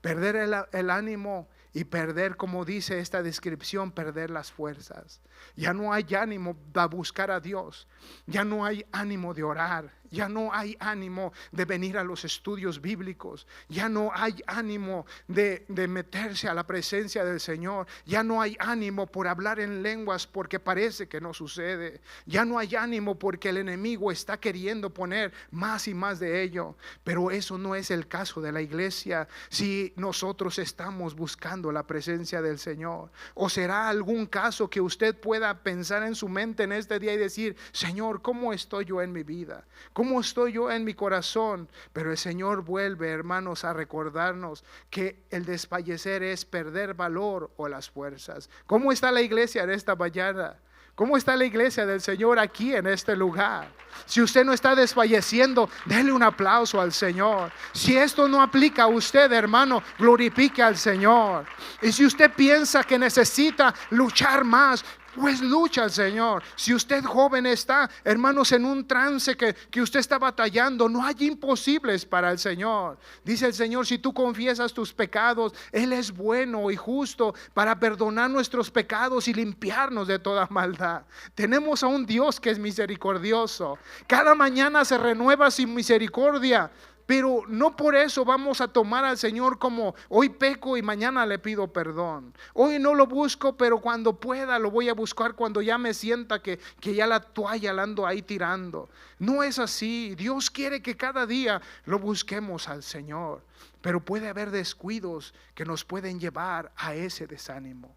Perder el ánimo y perder, como dice esta descripción, perder las fuerzas. Ya no hay ánimo de buscar a Dios, ya no hay ánimo de orar, ya no hay ánimo de venir a los estudios bíblicos, ya no hay ánimo de meterse a la presencia del Señor, ya no hay ánimo por hablar en lenguas porque parece que no sucede, ya no hay ánimo porque el enemigo está queriendo poner más y más de ello. Pero eso no es el caso de la iglesia si nosotros estamos buscando la presencia del Señor. ¿O será algún caso que usted pueda pensar en su mente en este día y decir: Señor, ¿cómo estoy yo en mi vida? ¿Cómo estoy yo en mi corazón? Pero el Señor vuelve, hermanos, a recordarnos que el desfallecer es perder valor o las fuerzas. ¿Cómo está la iglesia en esta mañana? ¿Cómo está la iglesia del Señor aquí en este lugar? Si usted no está desfalleciendo, déle un aplauso al Señor. Si esto no aplica a usted, hermano, glorifique al Señor. Y si usted piensa que necesita luchar más, pues lucha al Señor. Si usted joven está, hermanos, en un trance que usted está batallando, no hay imposibles para el Señor. Dice el Señor: si tú confiesas tus pecados, Él es bueno y justo para perdonar nuestros pecados y limpiarnos de toda maldad. Tenemos a un Dios que es misericordioso. Cada mañana se renueva su misericordia. Pero no por eso vamos a tomar al Señor como hoy peco y mañana le pido perdón. Hoy no lo busco, pero cuando pueda lo voy a buscar cuando ya me sienta que ya la toalla la ando ahí tirando. No es así. Dios quiere que cada día lo busquemos al Señor. Pero puede haber descuidos que nos pueden llevar a ese desánimo.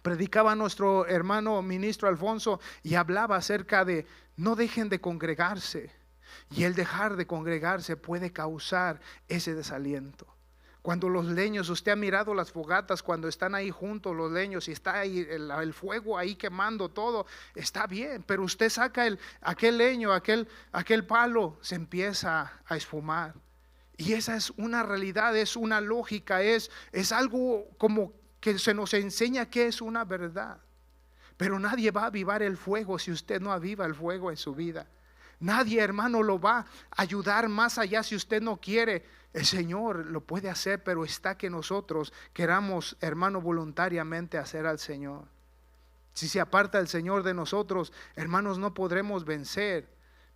Predicaba nuestro hermano ministro Alfonso y hablaba acerca de no dejen de congregarse. Y el dejar de congregarse puede causar ese desaliento. Cuando los leños, usted ha mirado las fogatas cuando están ahí juntos los leños y está ahí el fuego ahí quemando todo, está bien, pero usted saca aquel leño, aquel palo, se empieza a esfumar. Y esa es una realidad, es una lógica, es algo como que se nos enseña que es una verdad. Pero nadie va a avivar el fuego si usted no aviva el fuego en su vida. Nadie, hermano, lo va a ayudar más allá si usted no quiere. El Señor lo puede hacer, pero está que nosotros queramos, hermano, voluntariamente hacer al Señor. Si se aparta el Señor de nosotros, hermanos, no podremos vencer,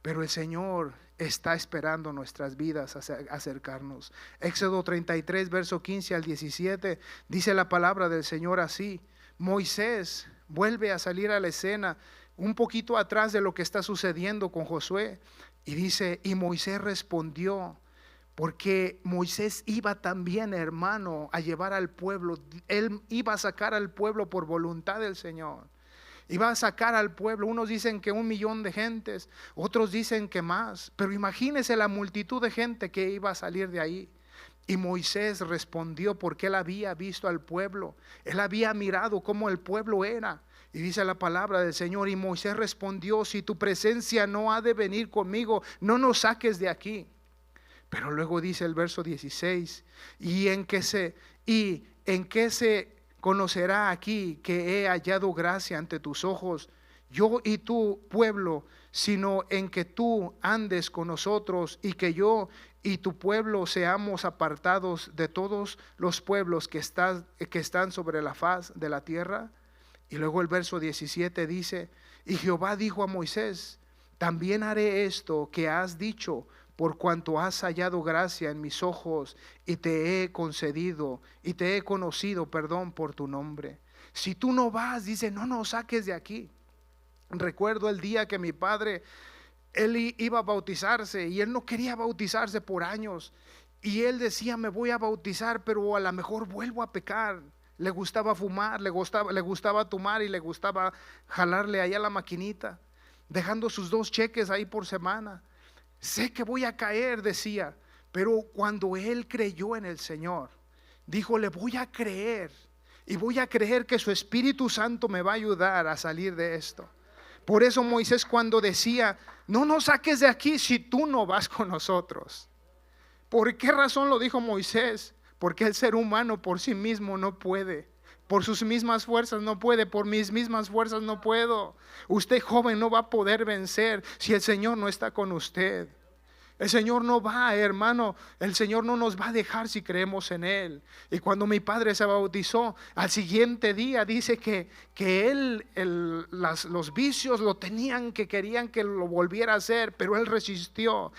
pero el Señor está esperando nuestras vidas acercarnos. Éxodo 33, verso 15 al 17, dice la palabra del Señor así: Moisés vuelve a salir a la escena un poquito atrás de lo que está sucediendo con Josué, y dice: y Moisés respondió, porque Moisés iba también, hermano, a llevar al pueblo. Él iba a sacar al pueblo por voluntad del Señor. Iba a sacar al pueblo. Unos dicen que 1,000,000 de gentes, otros dicen que más, pero imagínese la multitud de gente que iba a salir de ahí. Y Moisés respondió porque él había visto al pueblo, él había mirado cómo el pueblo era. Y dice la palabra del Señor: y Moisés respondió: si tu presencia no ha de venir conmigo, no nos saques de aquí. Pero luego dice el verso 16: y en qué se conocerá aquí que he hallado gracia ante tus ojos, yo y tu pueblo, sino en que tú andes con nosotros y que yo y tu pueblo seamos apartados de todos los pueblos que están sobre la faz de la tierra. Y luego el verso 17 dice: y Jehová dijo a Moisés: también haré esto que has dicho, por cuanto has hallado gracia en mis ojos y te he conocido, por tu nombre. Si tú no vas, dice, no nos saques de aquí. Recuerdo el día que mi padre, él iba a bautizarse y él no quería bautizarse por años. Y él decía: me voy a bautizar, pero a lo mejor vuelvo a pecar. Le gustaba fumar, le gustaba tomar y le gustaba jalarle ahí a la maquinita, dejando sus 2 cheques ahí por semana. Sé que voy a caer, decía, pero cuando él creyó en el Señor, dijo: le voy a creer y voy a creer que su Espíritu Santo me va a ayudar a salir de esto. Por eso Moisés, cuando decía: no nos saques de aquí si tú no vas con nosotros. ¿Por qué razón lo dijo Moisés? Porque el ser humano por sí mismo no puede. Por sus mismas fuerzas no puede, por mis mismas fuerzas no puedo. Usted, joven, no va a poder vencer si el Señor no está con usted. El Señor no va, hermano, el Señor no nos va a dejar si creemos en Él. Y cuando mi padre se bautizó, al siguiente día dice que los vicios lo tenían, que querían que lo volviera a hacer, pero él resistió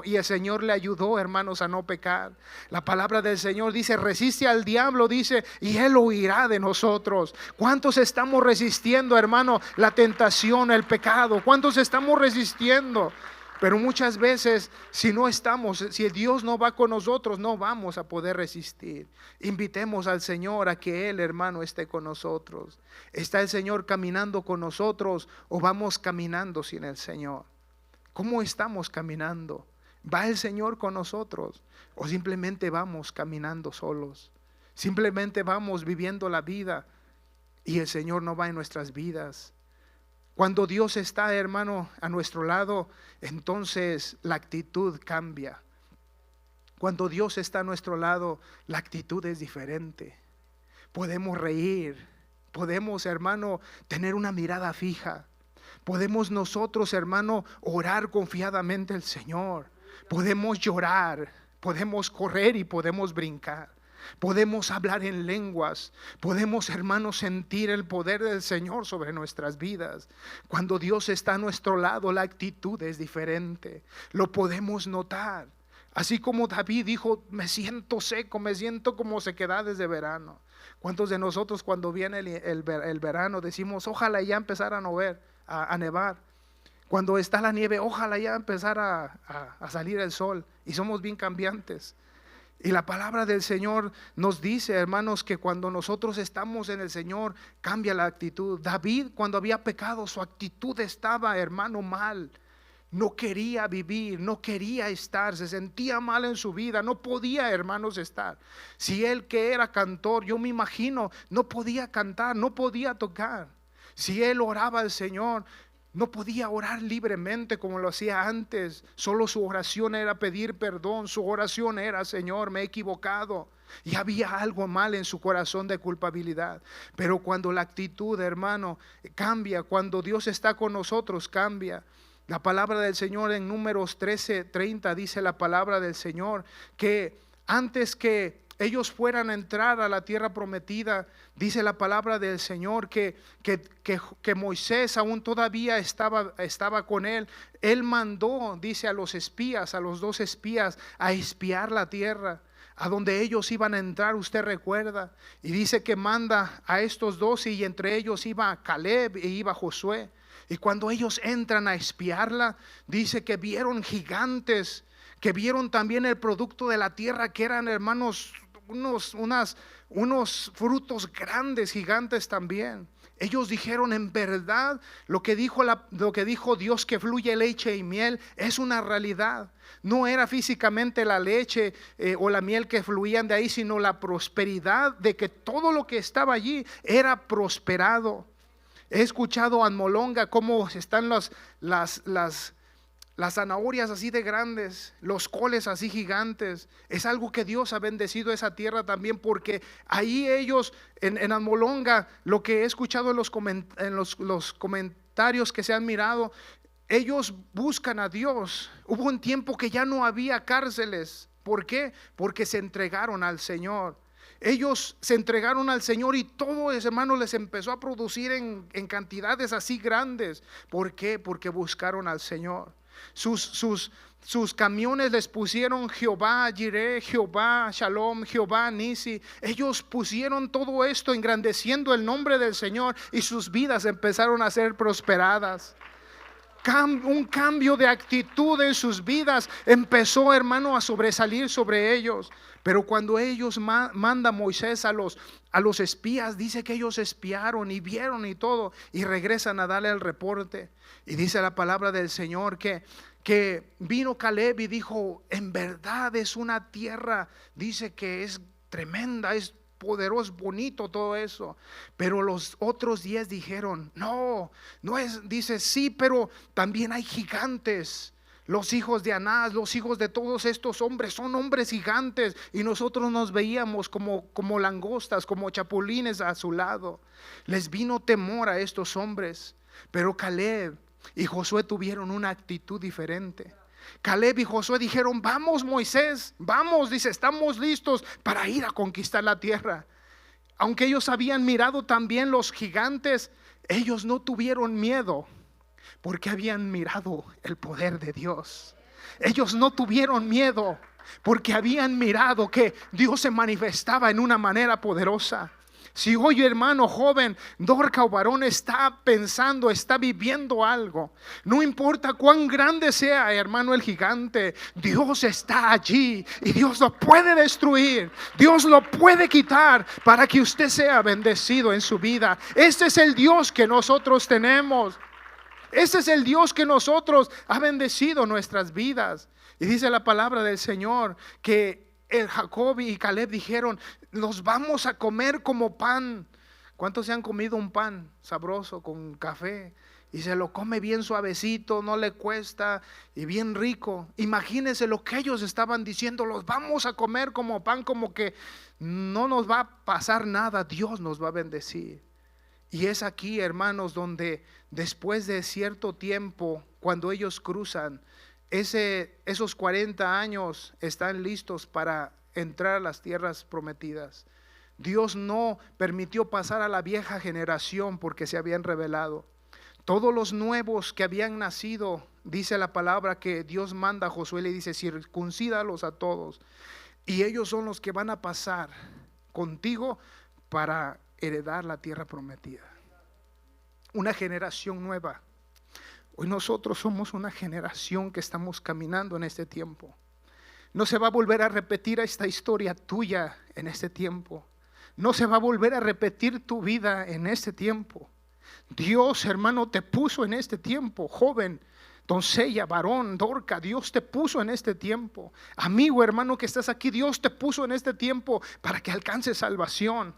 y el Señor le ayudó, hermanos, a no pecar. La palabra del Señor dice: resiste al diablo, dice, y él huirá de nosotros. ¿Cuántos estamos resistiendo, hermano, la tentación, el pecado? ¿Cuántos estamos resistiendo? Pero muchas veces, si Dios no va con nosotros, no vamos a poder resistir. Invitemos al Señor a que Él, hermano, esté con nosotros. ¿Está el Señor caminando con nosotros o vamos caminando sin el Señor? ¿Cómo estamos caminando? ¿Va el Señor con nosotros o simplemente vamos caminando solos? Simplemente vamos viviendo la vida y el Señor no va en nuestras vidas. Cuando Dios está, hermano, a nuestro lado, entonces la actitud cambia. Cuando Dios está a nuestro lado, la actitud es diferente. Podemos reír, podemos, hermano, tener una mirada fija. Podemos nosotros, hermano, orar confiadamente al Señor. Podemos llorar, podemos correr y podemos brincar. podemos hablar en lenguas, podemos, hermanos, sentir el poder del Señor sobre nuestras vidas. Cuando Dios está a nuestro lado, la actitud es diferente, lo podemos notar. Así como David dijo, me siento seco, me siento como sequedades de verano. ¿Cuántos de nosotros cuando viene el verano decimos, ojalá ya empezara a nevar? Cuando está la nieve, ojalá ya empezara a salir el sol. Y somos bien cambiantes. Y la palabra del Señor nos dice, hermanos, que cuando nosotros estamos en el Señor, cambia la actitud. David, cuando había pecado, su actitud estaba, hermano, mal. No quería vivir, no quería estar, se sentía mal en su vida, no podía, hermanos, estar. Si él, que era cantor, yo me imagino, no podía cantar, no podía tocar. Si él oraba al Señor, no podía orar libremente como lo hacía antes. Solo su oración era pedir perdón, su oración era, Señor, me he equivocado. Y había algo mal en su corazón de culpabilidad. Pero cuando la actitud, hermano, cambia, cuando Dios está con nosotros, cambia. La palabra del Señor en Números 13:30 dice la palabra del Señor que antes que ellos fueran a entrar a la tierra prometida, dice la palabra del Señor que Moisés aún todavía estaba con él. Él mandó, dice, a los espías, a los 2 espías, a espiar la tierra a donde ellos iban a entrar, usted recuerda. Y dice que manda a estos 12 y entre ellos iba Caleb e iba Josué. Y cuando ellos entran a espiarla, dice que vieron gigantes, que vieron también el producto de la tierra, que eran, hermanos, unos frutos grandes, gigantes también. Ellos dijeron, en verdad, lo que dijo Dios, que fluye leche y miel, es una realidad. No era físicamente la leche o la miel que fluían de ahí, sino la prosperidad de que todo lo que estaba allí era prosperado. He escuchado en Molonga cómo están las zanahorias así de grandes, los coles así gigantes. Es algo que Dios ha bendecido esa tierra también, porque ahí ellos en Amolonga, lo que he escuchado en los comentarios que se han mirado, ellos buscan a Dios. Hubo un tiempo que ya no había cárceles. ¿Por qué? Porque se entregaron al Señor. Ellos se entregaron al Señor y todo ese, hermano, les empezó a producir en cantidades así grandes. ¿Por qué? Porque buscaron al Señor. Sus camiones les pusieron Jehová Jireh, Jehová Shalom, Jehová Nisi. Ellos pusieron todo esto engrandeciendo el nombre del Señor y sus vidas empezaron a ser prosperadas. Un cambio de actitud en sus vidas empezó, hermano, a sobresalir sobre ellos. Pero cuando ellos manda Moisés a los espías, dice que ellos espiaron y vieron y todo, y regresan a darle el reporte. Y dice la palabra del Señor que vino Caleb y dijo, en verdad es una tierra, dice que es tremenda, es poderoso, bonito todo eso. Pero los otros 10 dijeron, no es, dice, sí, pero también hay gigantes. Los hijos de Anás, los hijos de todos estos hombres son hombres gigantes, y nosotros nos veíamos como langostas, como chapulines a su lado. Les vino temor a estos hombres. Pero Caleb y Josué tuvieron una actitud diferente. Caleb y Josué dijeron, vamos, Moisés, vamos, dice, estamos listos para ir a conquistar la tierra. Aunque ellos habían mirado también los gigantes, ellos no tuvieron miedo, porque habían mirado el poder de Dios. Ellos no tuvieron miedo, porque habían mirado que Dios se manifestaba en una manera poderosa. Si hoy, hermano joven, dorca o varón, está pensando, está viviendo algo, no importa cuán grande sea, hermano, el gigante, Dios está allí y Dios lo puede destruir, Dios lo puede quitar para que usted sea bendecido en su vida. Este es el Dios que nosotros tenemos. Ese es el Dios que nosotros ha bendecido nuestras vidas. Y dice la palabra del Señor que Jacob y Caleb dijeron, nos vamos a comer como pan. ¿Cuántos se han comido un pan sabroso con café? Y se lo come bien suavecito, no le cuesta y bien rico. Imagínense lo que ellos estaban diciendo, los vamos a comer como pan, como que no nos va a pasar nada, Dios nos va a bendecir. Y es aquí, hermanos, donde después de cierto tiempo, cuando ellos cruzan, esos 40 años están listos para entrar a las tierras prometidas. Dios no permitió pasar a la vieja generación porque se habían rebelado. Todos los nuevos que habían nacido, dice la palabra que Dios manda a Josué, le dice: circuncídalos a todos. Y ellos son los que van a pasar contigo para heredar la tierra prometida. Una generación nueva. Hoy nosotros somos una generación que estamos caminando en este tiempo. No se va a volver a repetir esta historia tuya en este tiempo. No se va a volver a repetir tu vida en este tiempo. Dios, hermano, te puso en este tiempo, joven, doncella, varón, Dorca. Dios te puso en este tiempo. Amigo, hermano que estás aquí, Dios te puso en este tiempo para que alcances salvación.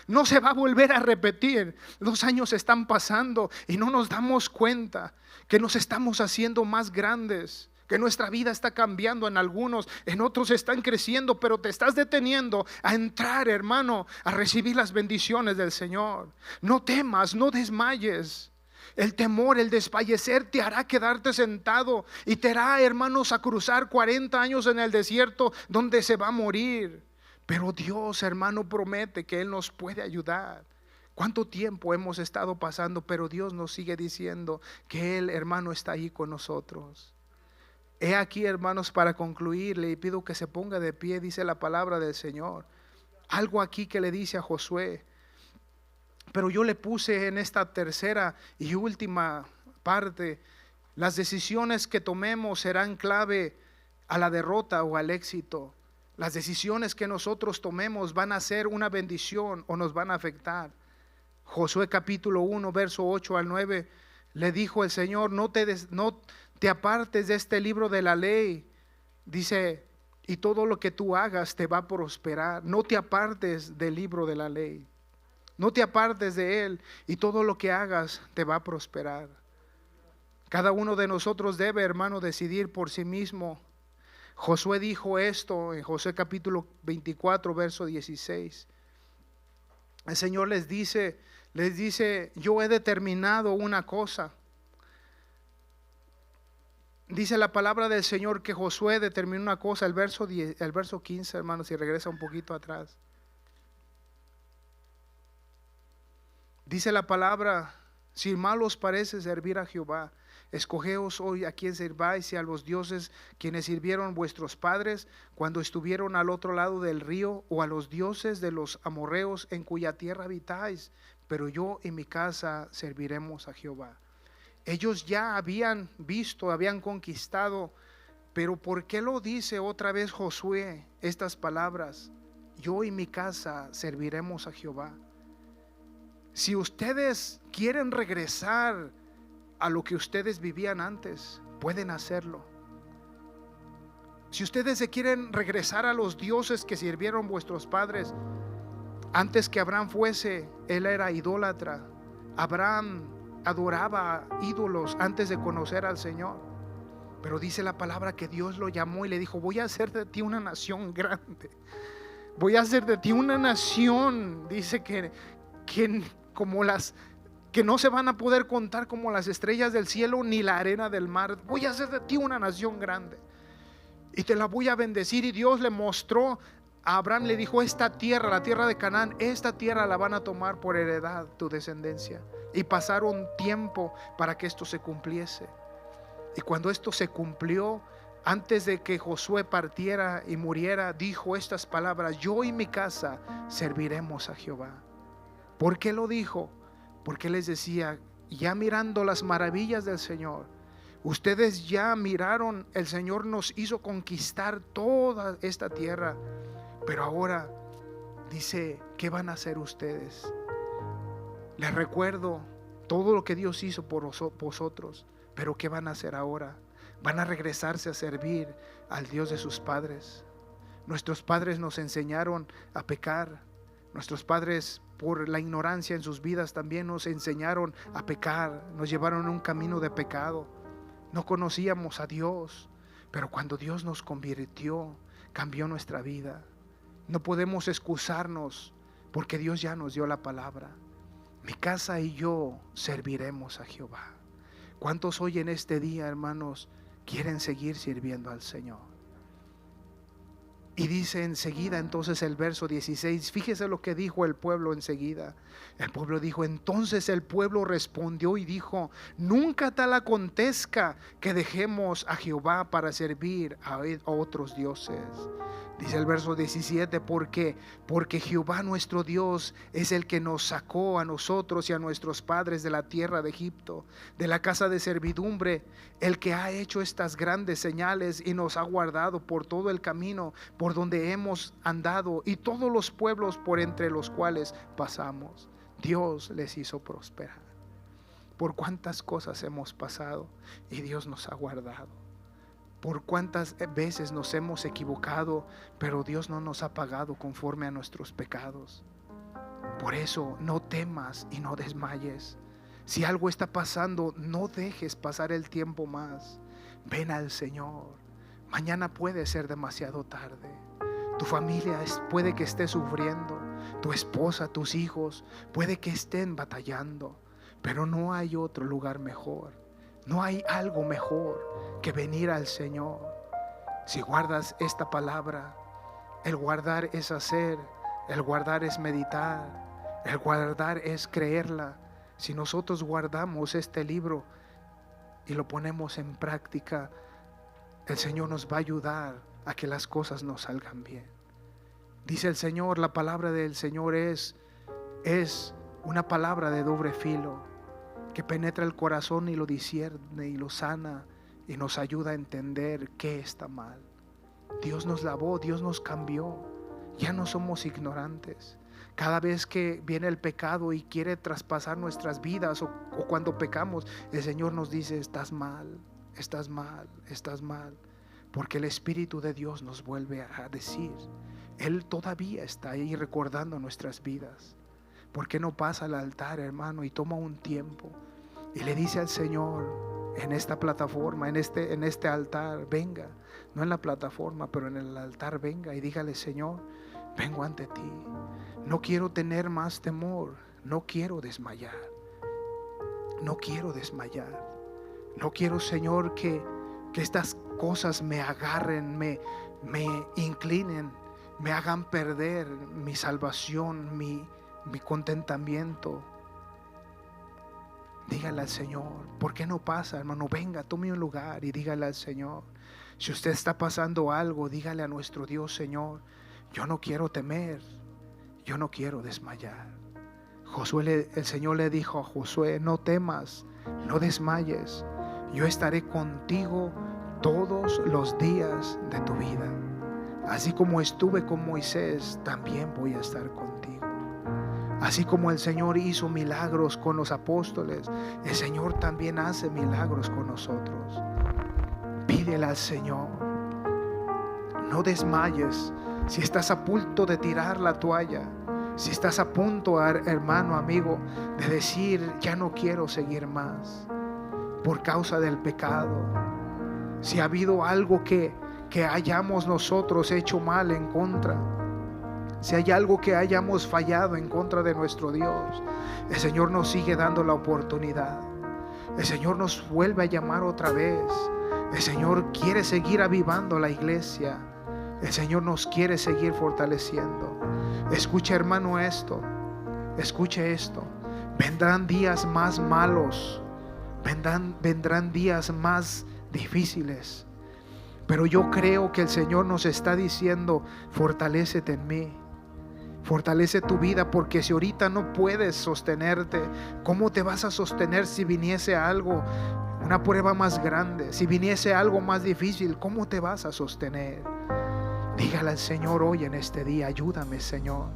No se va a volver a repetir. Los años están pasando y no nos damos cuenta que nos estamos haciendo más grandes, que nuestra vida está cambiando en algunos, en otros están creciendo, pero te estás deteniendo a entrar, hermano, a recibir las bendiciones del Señor. No temas, no desmayes. El temor, el desfallecer te hará quedarte sentado y te hará, hermanos, a cruzar 40 años en el desierto donde se va a morir. Pero Dios, hermano, promete que Él nos puede ayudar. ¿Cuánto tiempo hemos estado pasando? Pero Dios nos sigue diciendo que Él, hermano, está ahí con nosotros. He aquí, hermanos, para concluir, le pido que se ponga de pie. Dice la palabra del Señor. Algo aquí que le dice a Josué. Pero yo le puse en esta tercera y última parte: las decisiones que tomemos serán clave a la derrota o al éxito. Las decisiones que nosotros tomemos van a ser una bendición o nos van a afectar. Josué capítulo 1, verso 8 al 9, le dijo el Señor: no te apartes de este libro de la ley. Dice: y todo lo que tú hagas te va a prosperar. No te apartes del libro de la ley. No te apartes de él, y todo lo que hagas te va a prosperar. Cada uno de nosotros debe, hermano, decidir por sí mismo. Josué dijo esto en Josué capítulo 24, verso 16. El Señor les dice, yo he determinado una cosa. Dice la palabra del Señor que Josué determinó una cosa. El verso 15, hermano, si regresa un poquito atrás. Dice la palabra: si mal os parece servir a Jehová, escogeos hoy a quien serváis, y a los dioses quienes sirvieron vuestros padres cuando estuvieron al otro lado del río, o a los dioses de los amorreos en cuya tierra habitáis, pero yo y mi casa serviremos a Jehová. Ellos ya habían visto, habían conquistado, pero ¿por qué lo dice otra vez Josué estas palabras? Yo y mi casa serviremos a Jehová. Si ustedes quieren regresar a lo que ustedes vivían antes, pueden hacerlo. Si ustedes se quieren regresar a los dioses que sirvieron vuestros padres, antes que Abraham fuese, él era idólatra. Abraham adoraba ídolos antes de conocer al Señor. Pero dice la palabra que Dios lo llamó y le dijo: voy a hacer de ti una nación grande. Voy a hacer de ti una nación, dice que como las que no se van a poder contar, como las estrellas del cielo ni la arena del mar. Voy a hacer de ti una nación grande y te la voy a bendecir. Y Dios le mostró a Abraham, le dijo: esta tierra, la tierra de Canaán, esta tierra la van a tomar por heredad tu descendencia. Y pasaron tiempo para que esto se cumpliese. Y cuando esto se cumplió, antes de que Josué partiera y muriera, dijo estas palabras: yo y mi casa serviremos a Jehová. ¿Por qué lo dijo? Porque les decía: ya mirando las maravillas del Señor, ustedes ya miraron, el Señor nos hizo conquistar toda esta tierra, pero ahora dice: ¿qué van a hacer ustedes? Les recuerdo todo lo que Dios hizo por vosotros, pero ¿qué van a hacer ahora? Van a regresarse a servir al Dios de sus padres. Nuestros padres nos enseñaron a pecar. Nuestros padres, por la ignorancia en sus vidas, también nos enseñaron a pecar. Nos llevaron a un camino de pecado. No conocíamos a Dios, pero cuando Dios nos convirtió, cambió nuestra vida. No podemos excusarnos, porque Dios ya nos dio la palabra: mi casa y yo serviremos a Jehová. ¿Cuántos hoy en este día, hermanos, quieren seguir sirviendo al Señor? Y dice enseguida entonces el verso 16, fíjese lo que dijo el pueblo enseguida. El pueblo dijo, entonces el pueblo respondió y dijo, nunca tal acontezca que dejemos a Jehová para servir a otros dioses. Dice el verso 17, porque Jehová nuestro Dios es el que nos sacó a nosotros y a nuestros padres de la tierra de Egipto, de la casa de servidumbre, el que ha hecho estas grandes señales y nos ha guardado por todo el camino por donde hemos andado y todos los pueblos por entre los cuales pasamos. Dios les hizo prosperar. Por cuántas cosas hemos pasado y Dios nos ha guardado. Por cuántas veces nos hemos equivocado, pero Dios no nos ha pagado conforme a nuestros pecados. Por eso no temas y no desmayes. Si algo está pasando, no dejes pasar el tiempo más. Ven al Señor. Mañana puede ser demasiado tarde. Tu familia puede que esté sufriendo. Tu esposa, tus hijos puede que estén batallando. Pero no hay otro lugar mejor. No hay algo mejor que venir al Señor. Si guardas esta palabra, el guardar es hacer, el guardar es meditar, el guardar es creerla. Si nosotros guardamos este libro y lo ponemos en práctica, el Señor nos va a ayudar a que las cosas nos salgan bien. Dice el Señor, la palabra del Señor es una palabra de doble filo, que penetra el corazón y lo discierne y lo sana y nos ayuda a entender qué está mal. Dios nos lavó, Dios nos cambió. Ya no somos ignorantes. Cada vez que viene el pecado y quiere traspasar nuestras vidas o cuando pecamos, el Señor nos dice, estás mal, estás mal, estás mal. Porque el Espíritu de Dios nos vuelve a decir, Él todavía está ahí recordando nuestras vidas. ¿Por qué no pasa al altar, hermano, y toma un tiempo y le dice al Señor en esta plataforma, en este altar, venga, no en la plataforma, pero en el altar venga y dígale, Señor, vengo ante ti, no quiero tener más temor, no quiero desmayar, no quiero desmayar, no quiero, Señor, que estas cosas me agarren, me inclinen, me hagan perder mi salvación, mi contentamiento. Dígale al Señor, ¿por qué no pasa, hermano? Venga, tome un lugar y dígale al Señor. Si usted está pasando algo, dígale a nuestro Dios, Señor, yo no quiero temer, yo no quiero desmayar. El Señor le dijo a Josué, no temas, no desmayes, yo estaré contigo todos los días de tu vida. Así como estuve con Moisés, también voy a estar contigo. Así como el Señor hizo milagros con los apóstoles, el Señor también hace milagros con nosotros. Pídele al Señor, no desmayes. Si estás a punto de tirar la toalla, si estás a punto, hermano, amigo, de decir, ya no quiero seguir más por causa del pecado. Si ha habido algo que hayamos nosotros hecho mal en contra, si hay algo que hayamos fallado en contra de nuestro Dios, el Señor nos sigue dando la oportunidad. El Señor nos vuelve a llamar otra vez. El Señor quiere seguir avivando la iglesia. El Señor nos quiere seguir fortaleciendo. Escuche, hermano, esto. Escuche esto. Vendrán días más malos. Vendrán días más difíciles. Pero yo creo que el Señor nos está diciendo, fortalécete en mí. Fortalece tu vida, porque si ahorita no puedes sostenerte, ¿cómo te vas a sostener si viniese algo, una prueba más grande? Si viniese algo más difícil, ¿cómo te vas a sostener? Dígale al Señor hoy en este día, ayúdame, Señor.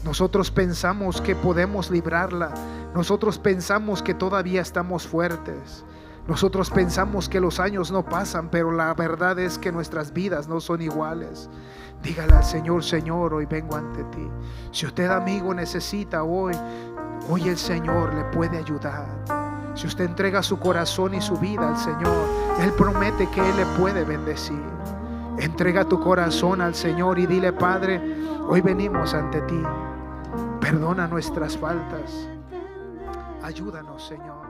Nosotros pensamos que podemos librarla. Nosotros pensamos que todavía estamos fuertes. Nosotros pensamos que los años no pasan, pero la verdad es que nuestras vidas no son iguales. Dígale al Señor, Señor, hoy vengo ante ti. Si usted, amigo, necesita hoy el Señor le puede ayudar. Si usted entrega su corazón y su vida al Señor, Él promete que Él le puede bendecir. Entrega tu corazón al Señor y dile, Padre, hoy venimos ante ti. Perdona nuestras faltas. Ayúdanos, Señor.